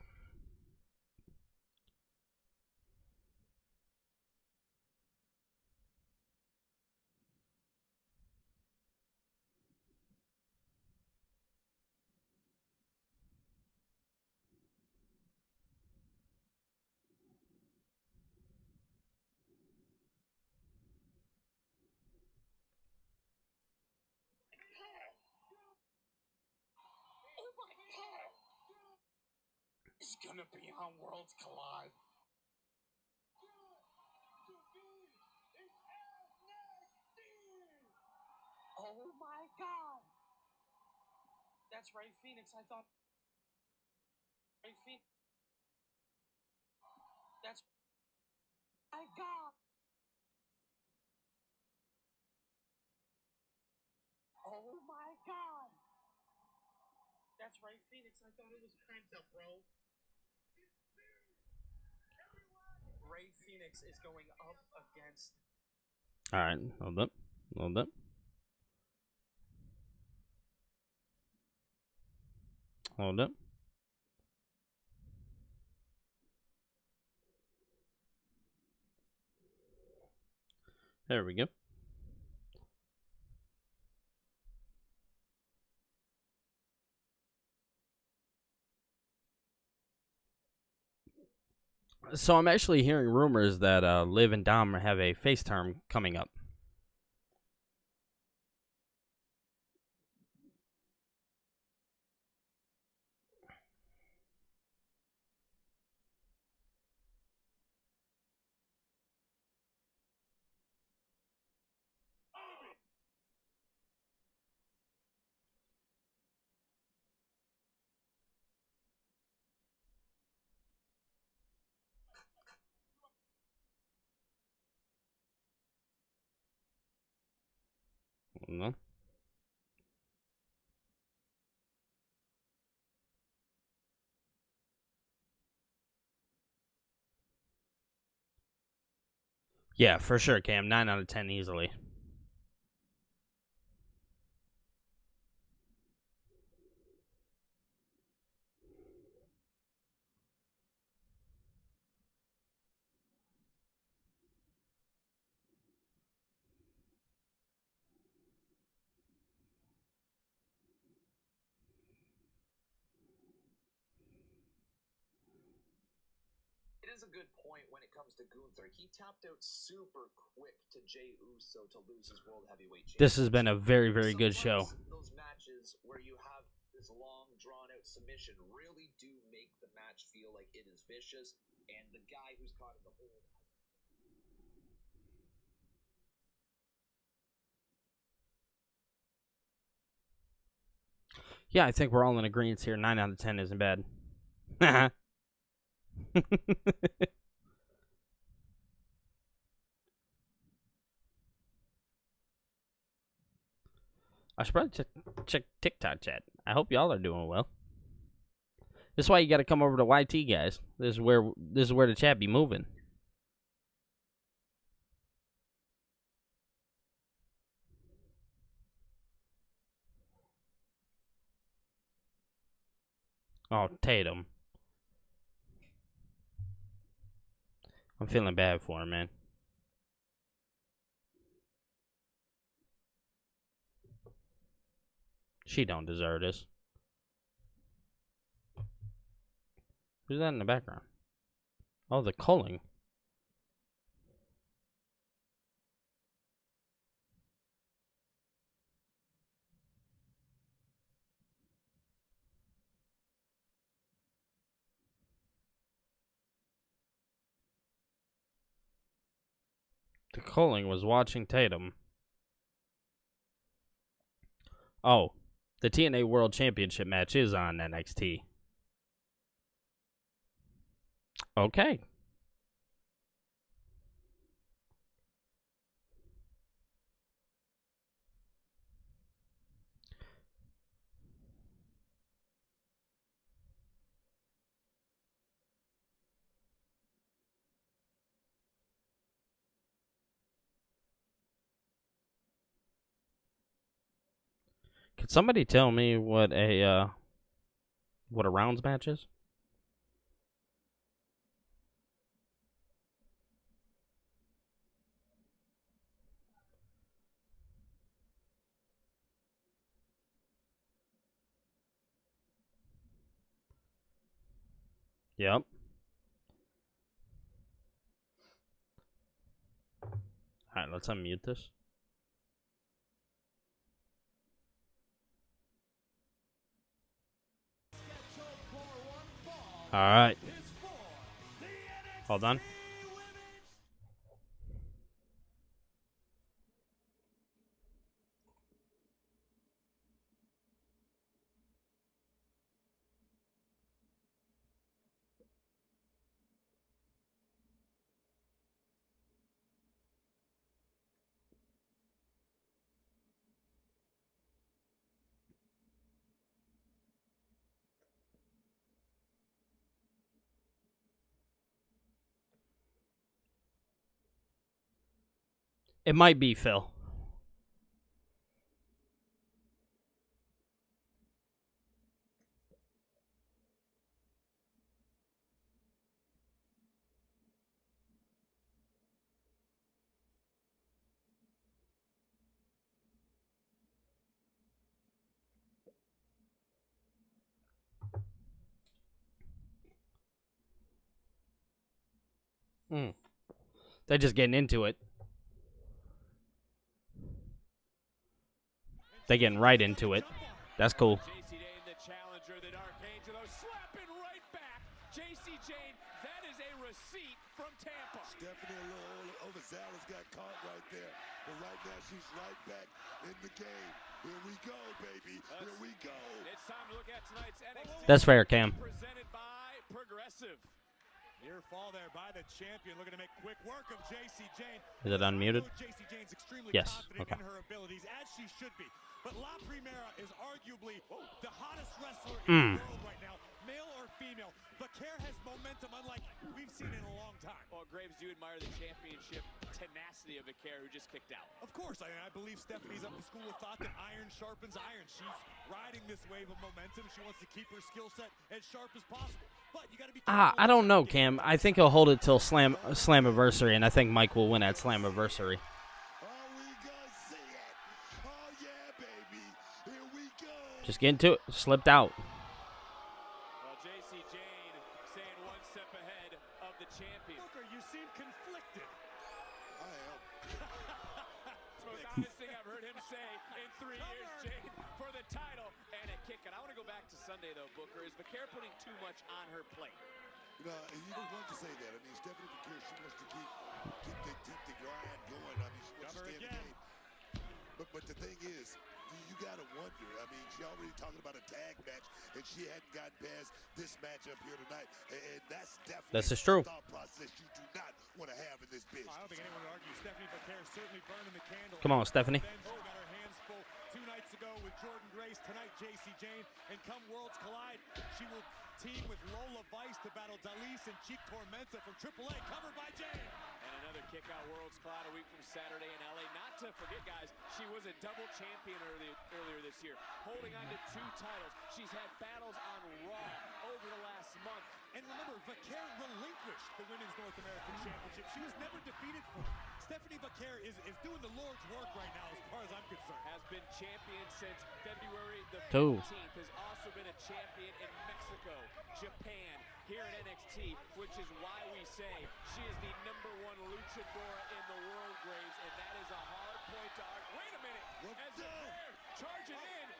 Oh my god! It's gonna be on Worlds Collide. Oh my god! That's Ray Phoenix. I thought Ray Phoenix. That's my god! Oh my god! That's Ray Phoenix. I thought it was Penta, bro. Ray Phoenix is going up against. All right, hold up. There we go. So I'm actually hearing rumors that Liv and Dom have a FaceTime coming up. No. Yeah, for sure, Cam. 9 out of 10 easily. It is a good point when it comes to Gunther. He tapped out super quick to Jey Uso to lose his World Heavyweight Championship. This has been a very, very good show. Those matches where you have this long, drawn-out submission really do make the match feel like it is vicious, and the guy who's caught in the hole. Yeah, I think we're all in agreement here. 9 out of 10 isn't bad. I should probably check TikTok chat. I hope y'all are doing well. This is why you got to come over to YT, guys. This is where the chat be moving. Oh, Tatum. I'm feeling bad for him, man. She don't deserve this. Who's that in the background? Oh, the culling. The culling was watching Tatum. Oh, the TNA World Championship match is on NXT. Okay. Could somebody tell me what a rounds match is? Yep. Alright, let's unmute this. Alright. Hold on. It might be Phil. They're just getting into it. They're getting right into it. That's cool. JC Jane, the challenger, the Dark Angel, slapping right back. JC Jane, that is a receipt from Tampa. Stephanie a little overzealous, got caught right there. But right now she's right back in the game. Here we go, baby. Here we go. It's time to look at tonight's NXT. That's fair, Cam. Presented by Progressive. Near fall there by the champion, looking to make quick work of JC Jane. Is it unmuted? JC Jane's extremely Yes. confident Okay. in her abilities, as she should be. But La Primera is arguably the hottest wrestler in the world right now, male or female. Vaquer has momentum unlike we've seen in a long time. Well, Graves, you admire the championship tenacity of Vaquer, who just kicked out. Of course, I believe Stephanie's up to school with thought that iron sharpens iron. She's riding this wave of momentum. She wants to keep her skill set as sharp as possible. But you got to be I don't know, Cam. I think he'll hold it till Slammiversary, and I think Mike will win at Slammiversary. Just get into it. Slipped out. Well, JC Jane staying one step ahead of the champion. Booker, you seem conflicted. I am. It's the most honest thing I've heard him say in 3 years, Jane, for the title and a kick. And I want to go back to Sunday, though, Booker. Is Vaquer putting too much on her plate? You know, you don't want to say that. I mean, Stephanie Vaquer, she wants to keep the grind going. I mean, she wants to stay in the game. But the thing is, you got to wonder. I mean, she already talking about a tag match, and she hadn't gotten past this matchup here tonight. And that's definitely This is true. a thought process you do not want to have in this business. I don't think anyone would argue. Stephanie Vaquer certainly burning the candle. Come on, Stephanie. Got her hands full 2 nights ago with Jordan Grace. Tonight, JC Jane. And come Worlds Collide, she will team with Lola Vice to battle Dalise and Cheek Tormenta from AAA, covered by Jane. And another kick-out Worlds Collide a week from Saturday in LA. Not to forget, guys, she was a double champion earlier this year, holding on to 2 titles. She's had battles on Raw over the last month. And remember, Vaquer relinquished the Women's North American Championship. She was never defeated for it. Stephanie Vaquer is doing the Lord's work right now, as far as I'm concerned. Has been champion since February the 15th. 2. Has also been a champion in Mexico, Japan, here at NXT, which is why we say she is the #1 luchadora in the world, Graves, and that is a hard point to argue. Wait a minute. As Vaquer charging in.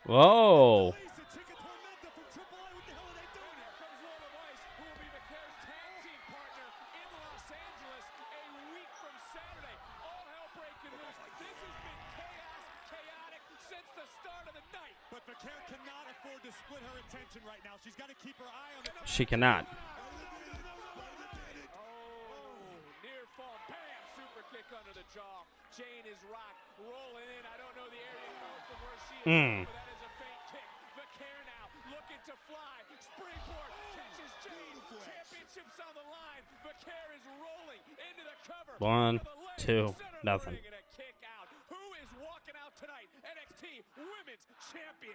Whoa. This has been chaos, chaotic since the start McCare cannot afford to split her attention right now. She's got to keep her eye on the She cannot. Near fall, bam, super kick under the jaw. Jane is rocked, rolling in. I don't know the area code from where she is, but that is a fake kick. McCare now looking to fly. Springboard catches Jane. Championship's on the line. McCare is rolling into the cover. 1, 2, nothing. And a kick out. Who is walking out tonight? NXT Women's Champion.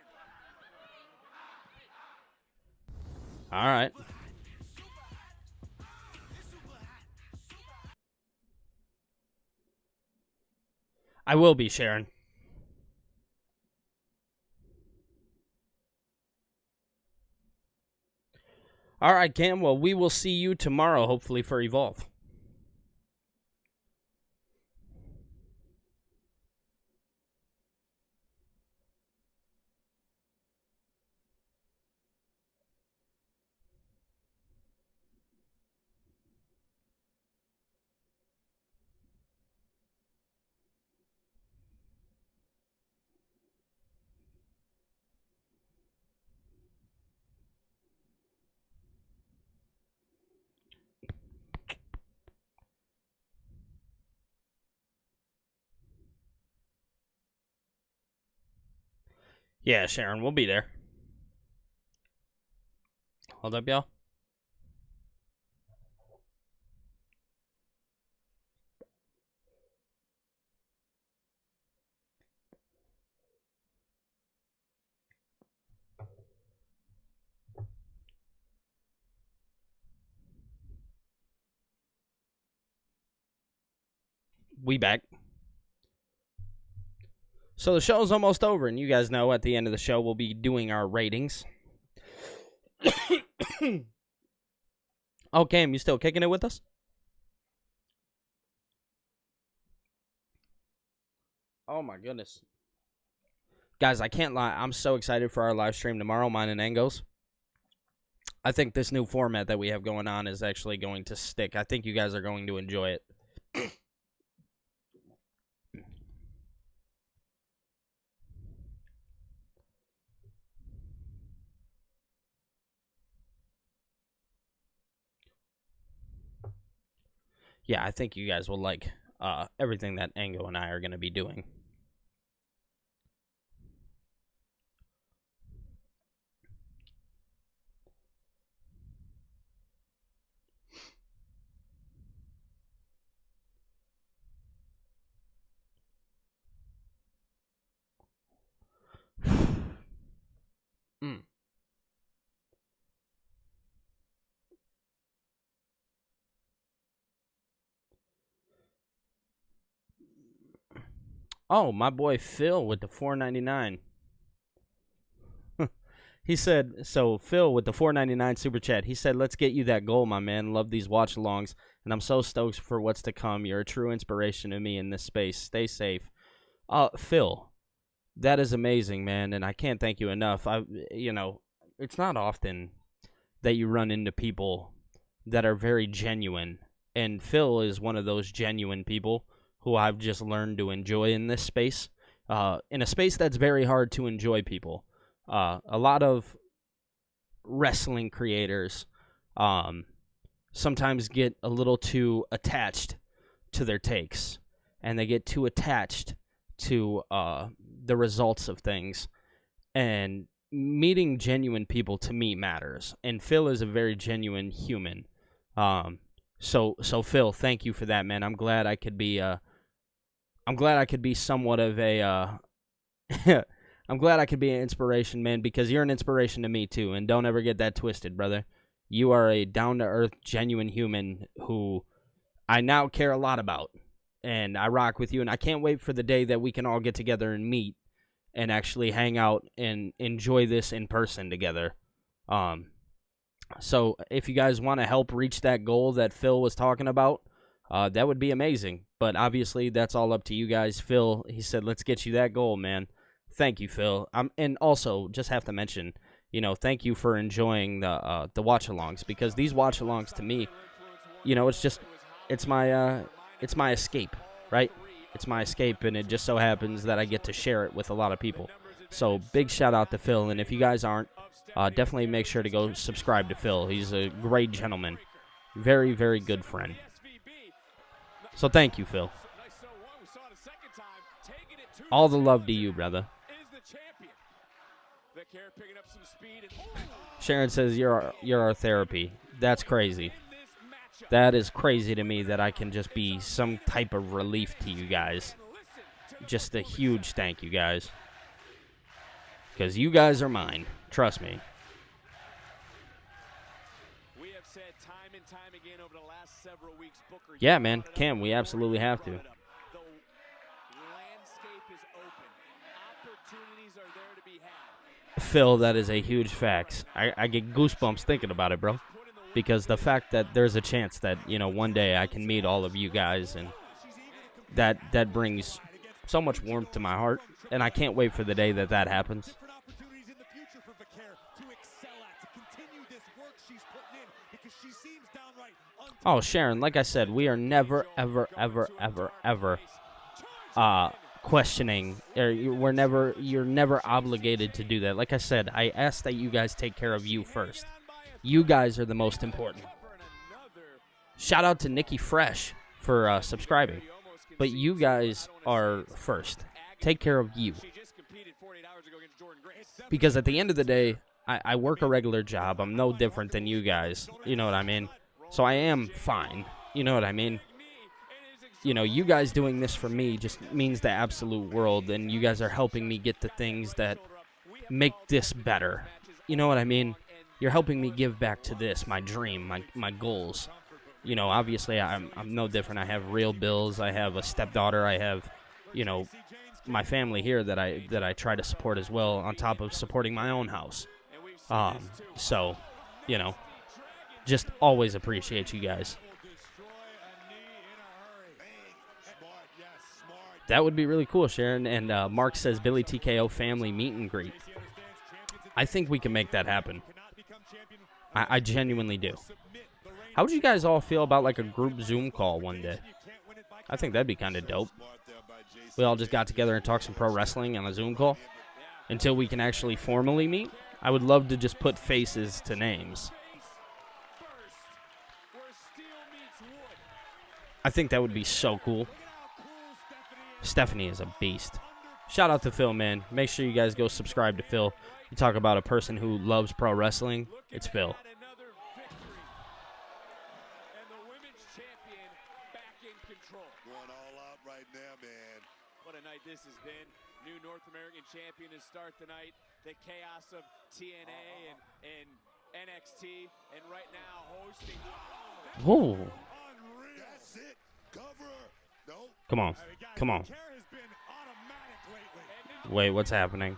All right. I will be, Sharon. All right, Cam. Well, we will see you tomorrow, hopefully, for Evolve. Yeah, Sharon, we'll be there. Hold up, y'all. We back. So the show's almost over, and you guys know at the end of the show we'll be doing our ratings. Oh, Cam, you still kicking it with us? Oh, my goodness. Guys, I can't lie. I'm so excited for our live stream tomorrow, mine and Ango's. I think this new format that we have going on is actually going to stick. I think you guys are going to enjoy it. Yeah, I think you guys will like everything that Ango and I are going to be doing. Oh, my boy Phil with the $4.99. He said, so Phil with the $4.99 super chat, he said, let's get you that goal, my man. Love these watch-alongs, and I'm so stoked for what's to come. You're a true inspiration to me in this space. Stay safe. Phil, that is amazing, man, and I can't thank you enough. It's not often that you run into people that are very genuine, and Phil is one of those genuine people who I've just learned to enjoy in this space, in a space that's very hard to enjoy people. A lot of wrestling creators sometimes get a little too attached to their takes, and they get too attached to the results of things, and meeting genuine people to me matters, and Phil is a very genuine human. So Phil, thank you for that, man. I'm glad I could be somewhat of a I'm glad I could be an inspiration, man, because you're an inspiration to me too, and don't ever get that twisted, brother. You are a down-to-earth, genuine human who I now care a lot about, and I rock with you, and I can't wait for the day that we can all get together and meet and actually hang out and enjoy this in person together. So if you guys want to help reach that goal that Phil was talking about, that would be amazing. But obviously, that's all up to you guys. Phil, he said, let's get you that goal, man. Thank you, Phil. And also, just have to mention, thank you for enjoying the watch-alongs, because these watch-alongs to me, it's my escape, right? It's my escape, and it just so happens that I get to share it with a lot of people. So big shout out to Phil, and if you guys aren't, definitely make sure to go subscribe to Phil. He's a great gentleman. Very, very good friend. So thank you, Phil. All the love to you, brother. Sharon says you're our therapy. That's crazy. That is crazy to me that I can just be some type of relief to you guys. Just a huge thank you, guys. Because you guys are mine. Trust me. Yeah, man. Cam, we absolutely have to. Phil, that is a huge fact. I get goosebumps thinking about it, bro. Because the fact that there's a chance that, you know, one day I can meet all of you guys, and that brings so much warmth to my heart. And I can't wait for the day that that happens. Oh, Sharon, like I said, we are never, ever, ever, ever, ever questioning. You're never obligated to do that. Like I said, I ask that you guys take care of you first. You guys are the most important. Shout out to Nikki Fresh for subscribing. But you guys are first. Take care of you. Because at the end of the day, I work a regular job. I'm no different than you guys. You know what I mean? So I am fine. You know what I mean? You know, you guys doing this for me just means the absolute world, and you guys are helping me get the things that make this better. You know what I mean? You're helping me give back to this, my dream, my goals. You know, obviously I'm no different. I have real bills. I have a stepdaughter. I have, you know, my family here that I try to support as well, on top of supporting my own house. So, you know, just always appreciate you guys. That would be really cool, Sharon. And Mark says Billy TKO family meet and greet. I think we can make that happen. I genuinely do. How would you guys all feel about like a group Zoom call one day? I think that'd be kind of dope. We all just got together and talked some pro wrestling on a Zoom call until we can actually formally meet. I would love to just put faces to names. I think that would be so cool. Stephanie is a beast. Shout out to Phil, man. Make sure you guys go subscribe to Phil. You talk about a person who loves pro wrestling, it's Phil. Going all out right now, man. What a night this has been. New North American champion to start the night. The chaos of TNA and NXT, and right now hosting. Whoa. That's it. Cover. No. Come on. Come on. Wait, what's happening?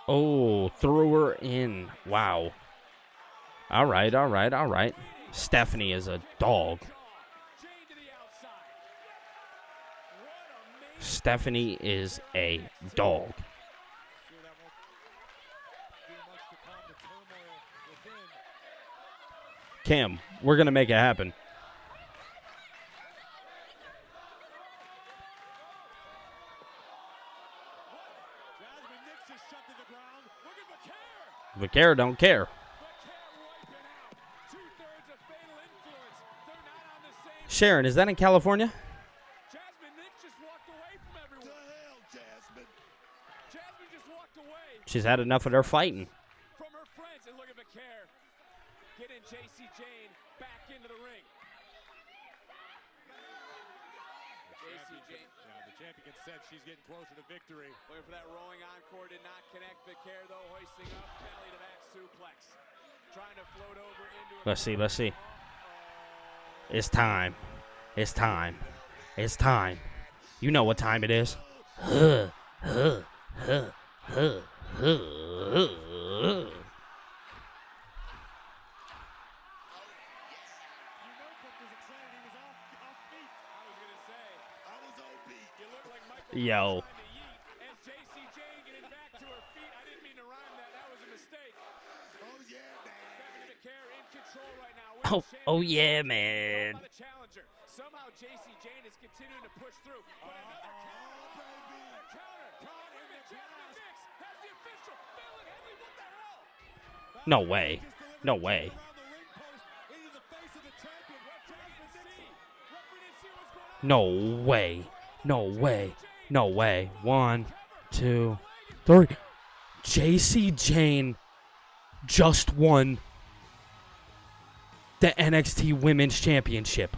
Oh, threw her in. Wow. All right, all right, all right. Stephanie is a dog. Stephanie is a dog. Cam, we're going to make it happen. Vaquero don't care. Sharon, is that in California? She's had enough of their fighting. From her friends, and look at Vaquero getting JC Jane back into the ring. JC Jane. Yeah, the champion said she's getting closer to victory. Looking for that rolling encore, did not connect. Vaquero though hoisting up, belly to back suplex, trying to float over into. Let's see. Let's see. It's time. It's time. It's time. You know what time it is. Yo. Oh yeah, man. somehow JC Jane is continuing to push through. But another counter. Another counter. Caught in the Jasmine Nix has the official. Fallon Henley, what the hell? No way. No way. No way. No way. No way. 1, 2, 3. JC Jane just won the NXT Women's Championship.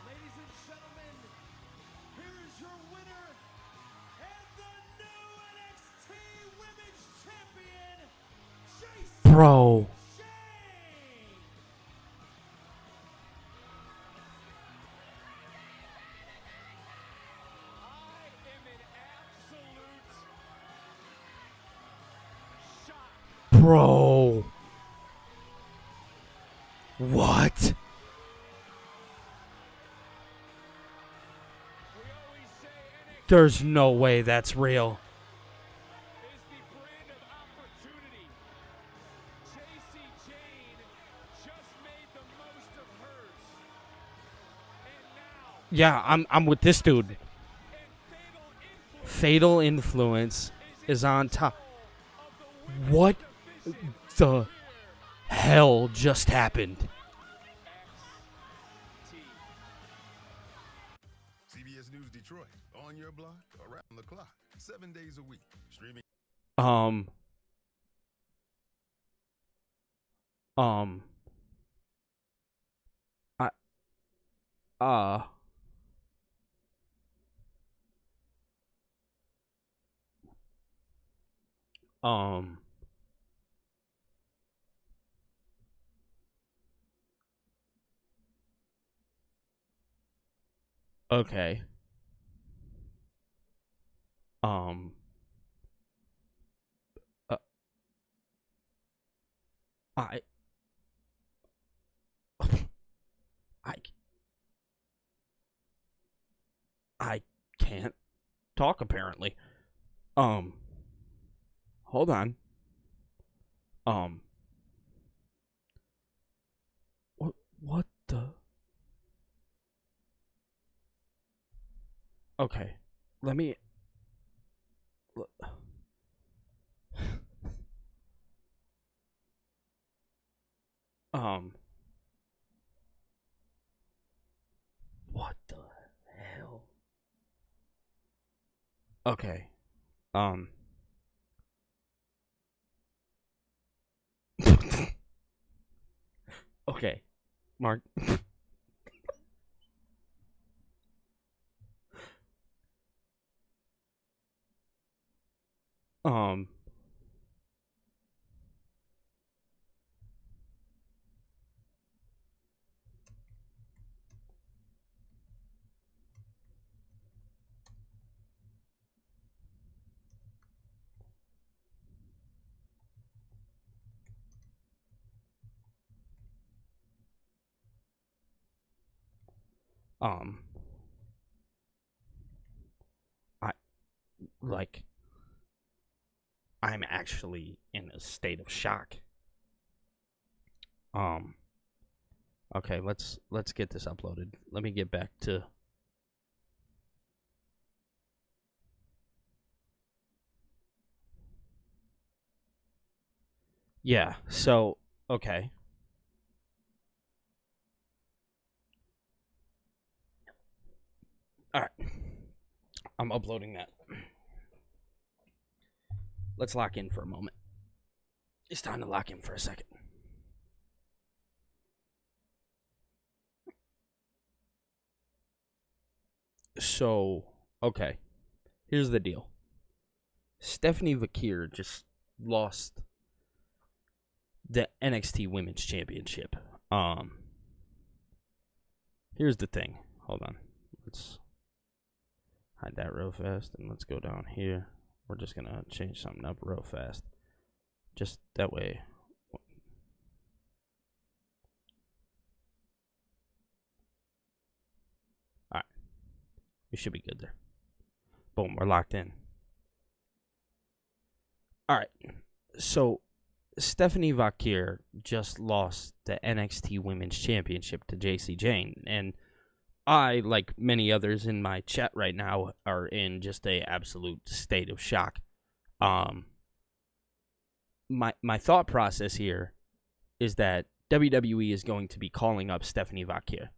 Ladies and gentlemen, here's your winner and the new NXT Women's Champion, JC Bro. Bro. What? There's no way that's real. Yeah, I'm with this dude. Fatal Influence is on top. What the hell just happened? CBS News Detroit, on your block, around the clock, 7 days a week, streaming. Okay. I can't talk apparently. Hold on. What the? Okay. Let me what the hell? Okay. Okay. Mark. I'm actually in a state of shock. Okay, let's get this uploaded. Let me get back to yeah, so okay. All right. I'm uploading that. Let's lock in for a moment. It's time to lock in for a second. So, okay. Here's the deal. Stephanie Vakir just lost the NXT Women's Championship. Here's the thing. Hold on. Let's hide that real fast and let's go down here. We're just going to change something up real fast. Just that way. Alright. We should be good there. Boom, we're locked in. Alright. So, Stephanie Vaquer just lost the NXT Women's Championship to Jacy Jayne, and I, like many others in my chat right now, are in just a absolute state of shock. My thought process here is that WWE is going to be calling up Stephanie Vaquer.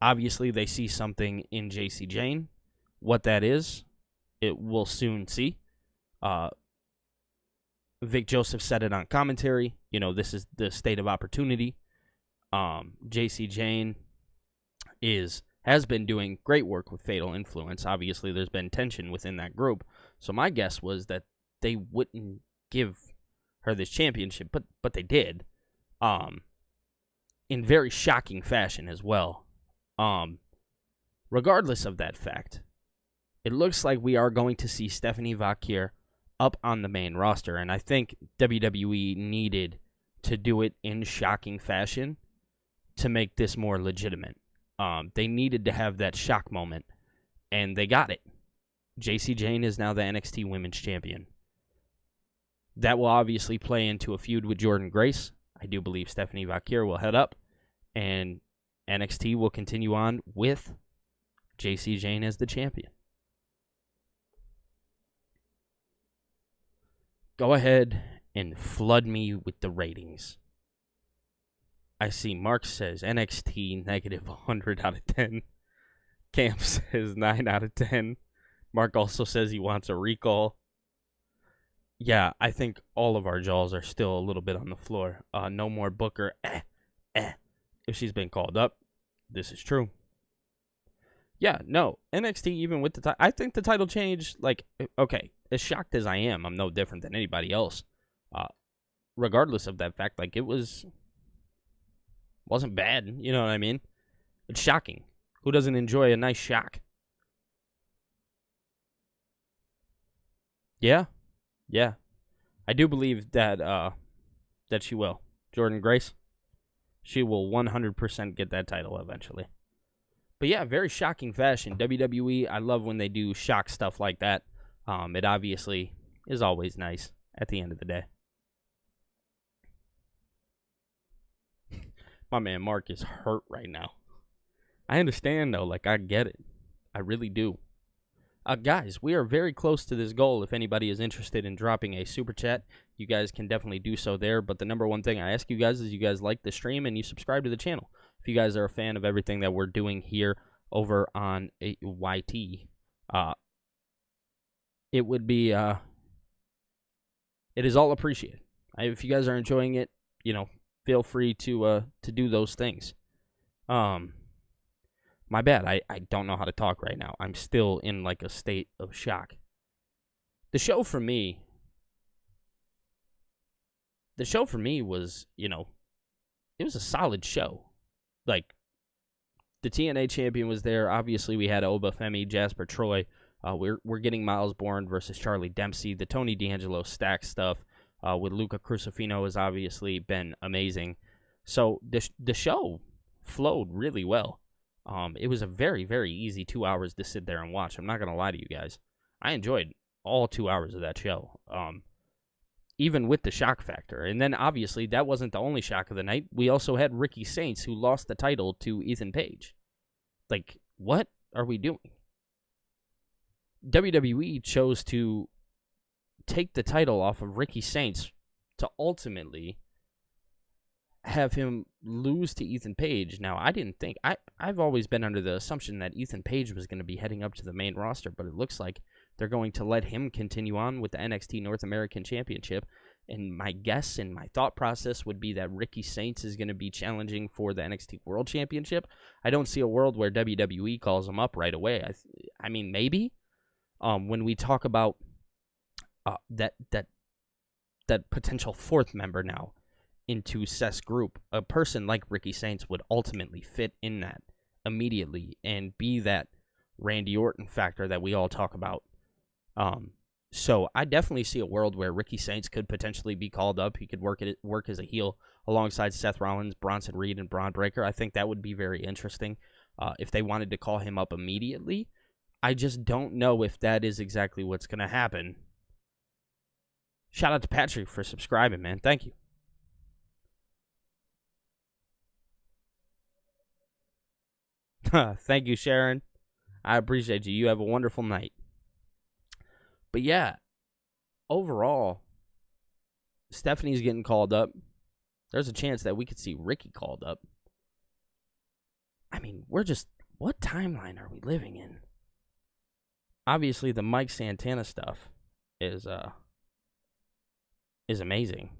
Obviously, they see something in Jacy Jayne. What that is, it will soon see. Vic Joseph said it on commentary. You know, this is the state of opportunity. Jacy Jayne has been doing great work with Fatal Influence. Obviously, there's been tension within that group. So my guess was that they wouldn't give her this championship, but they did. In very shocking fashion as well. Regardless of that fact, it looks like we are going to see Stephanie Vaquer up on the main roster, and I think WWE needed to do it in shocking fashion to make this more legitimate. They needed to have that shock moment, and they got it. Jacy Jayne is now the NXT Women's Champion. That will obviously play into a feud with Jordynne Grace. I do believe Stephanie Vaquer will head up, and NXT will continue on with Jacy Jayne as the champion. Go ahead and flood me with the ratings. I see Mark says NXT negative 100 out of 10. Camp says 9 out of 10. Mark also says he wants a recall. Yeah, I think all of our jaws are still a little bit on the floor. No more Booker. If she's been called up, this is true. Yeah, no. NXT, even with the title, I think the title change, like, okay, as shocked as I am, I'm no different than anybody else. Regardless of that fact, like, it wasn't bad, you know what I mean? It's shocking. Who doesn't enjoy a nice shock? Yeah. I do believe that that she will. Jordynne Grace, she will 100% get that title eventually. But yeah, very shocking fashion. WWE, I love when they do shock stuff like that. It obviously is always nice at the end of the day. My man Mark is hurt right now. I understand, though. Like, I get it. I really do. Guys, we are very close to this goal. If anybody is interested in dropping a super chat, you guys can definitely do so there. But the number one thing I ask you guys is you guys like the stream and you subscribe to the channel. If you guys are a fan of everything that we're doing here over on YT, it would be, it is all appreciated. If you guys are enjoying it, you know, feel free to do those things. My bad, I don't know how to talk right now. I'm still in, like, a state of shock. The show for me was, you know, it was a solid show. Like, the TNA champion was there. Obviously, we had Oba Femi, Jasper Troy. We're getting Miles Bourne versus Charlie Dempsey. The Tony D'Angelo Stack stuff with Luca Crucifino has obviously been amazing. So the show flowed really well. It was a very, very easy 2 hours to sit there and watch. I'm not going to lie to you guys. I enjoyed all 2 hours of that show, even with the shock factor. And then, obviously, that wasn't the only shock of the night. We also had Ricky Saints, who lost the title to Ethan Page. Like, what are we doing? WWE chose to take the title off of Ricky Saints to ultimately have him lose to Ethan Page. Now, I didn't think... I've always been under the assumption that Ethan Page was going to be heading up to the main roster, but it looks like they're going to let him continue on with the NXT North American Championship. And my guess and my thought process would be that Ricky Saints is going to be challenging for the NXT World Championship. I don't see a world where WWE calls him up right away. I mean, maybe. When we talk about that potential fourth member now into Seth's group, a person like Ricky Saints would ultimately fit in that immediately and be that Randy Orton factor that we all talk about. So I definitely see a world where Ricky Saints could potentially be called up. He could work as a heel alongside Seth Rollins, Bronson Reed, and Braun Breaker. I think that would be very interesting if they wanted to call him up immediately. I just don't know if that is exactly what's going to happen Shout out to Patrick for subscribing, man. Thank you. Thank you, Sharon. I appreciate you. You have a wonderful night. But yeah, overall, Stephanie's getting called up. There's a chance that we could see Ricky called up. I mean, what timeline are we living in? Obviously, the Mike Santana stuff is amazing.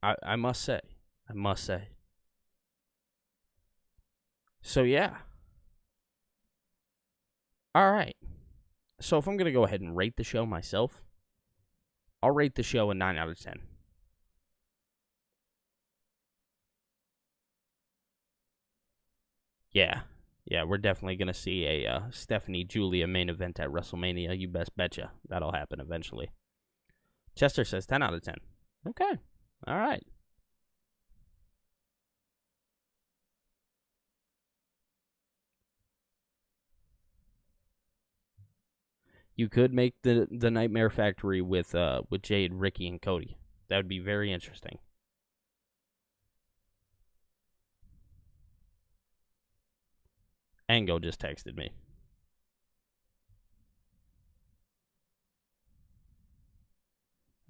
I must say. So, yeah. All right. So, if I'm going to go ahead and rate the show myself, I'll rate the show a 9 out of 10. Yeah, we're definitely going to see a Stephanie Julia main event at WrestleMania. You best betcha. That'll happen eventually. Chester says 10 out of 10. Okay. All right. You could make the Nightmare Factory with Jade, Ricky, and Cody. That would be very interesting. Ango just texted me.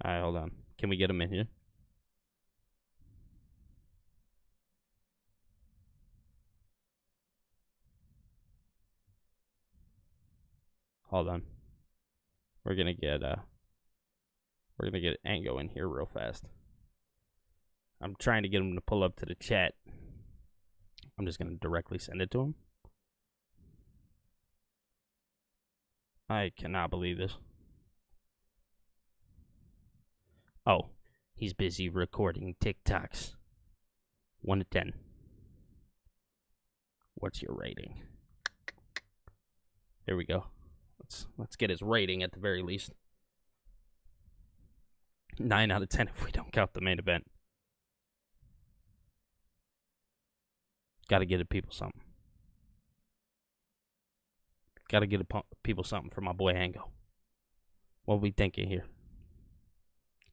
All right, hold on. Can we get him in here? Hold on. We're gonna get Ango in here real fast. I'm trying to get him to pull up to the chat. I'm just gonna directly send it to him. I cannot believe this. Oh, he's busy recording TikToks. 1 to 10. What's your rating? There we go. Let's get his rating at the very least. 9 out of 10 if we don't count the main event. Got to get people something. Got to get people something for my boy Ango. What are we thinking here?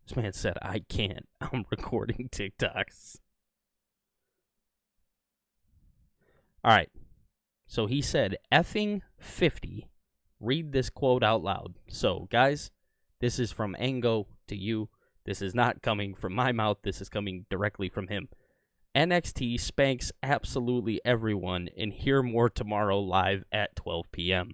This man said, I can't. I'm recording TikToks. All right. So he said, effing 50. Read this quote out loud. So, guys, this is from Ango to you. This is not coming from my mouth. This is coming directly from him. NXT spanks absolutely everyone, and hear more tomorrow live at 12 p.m.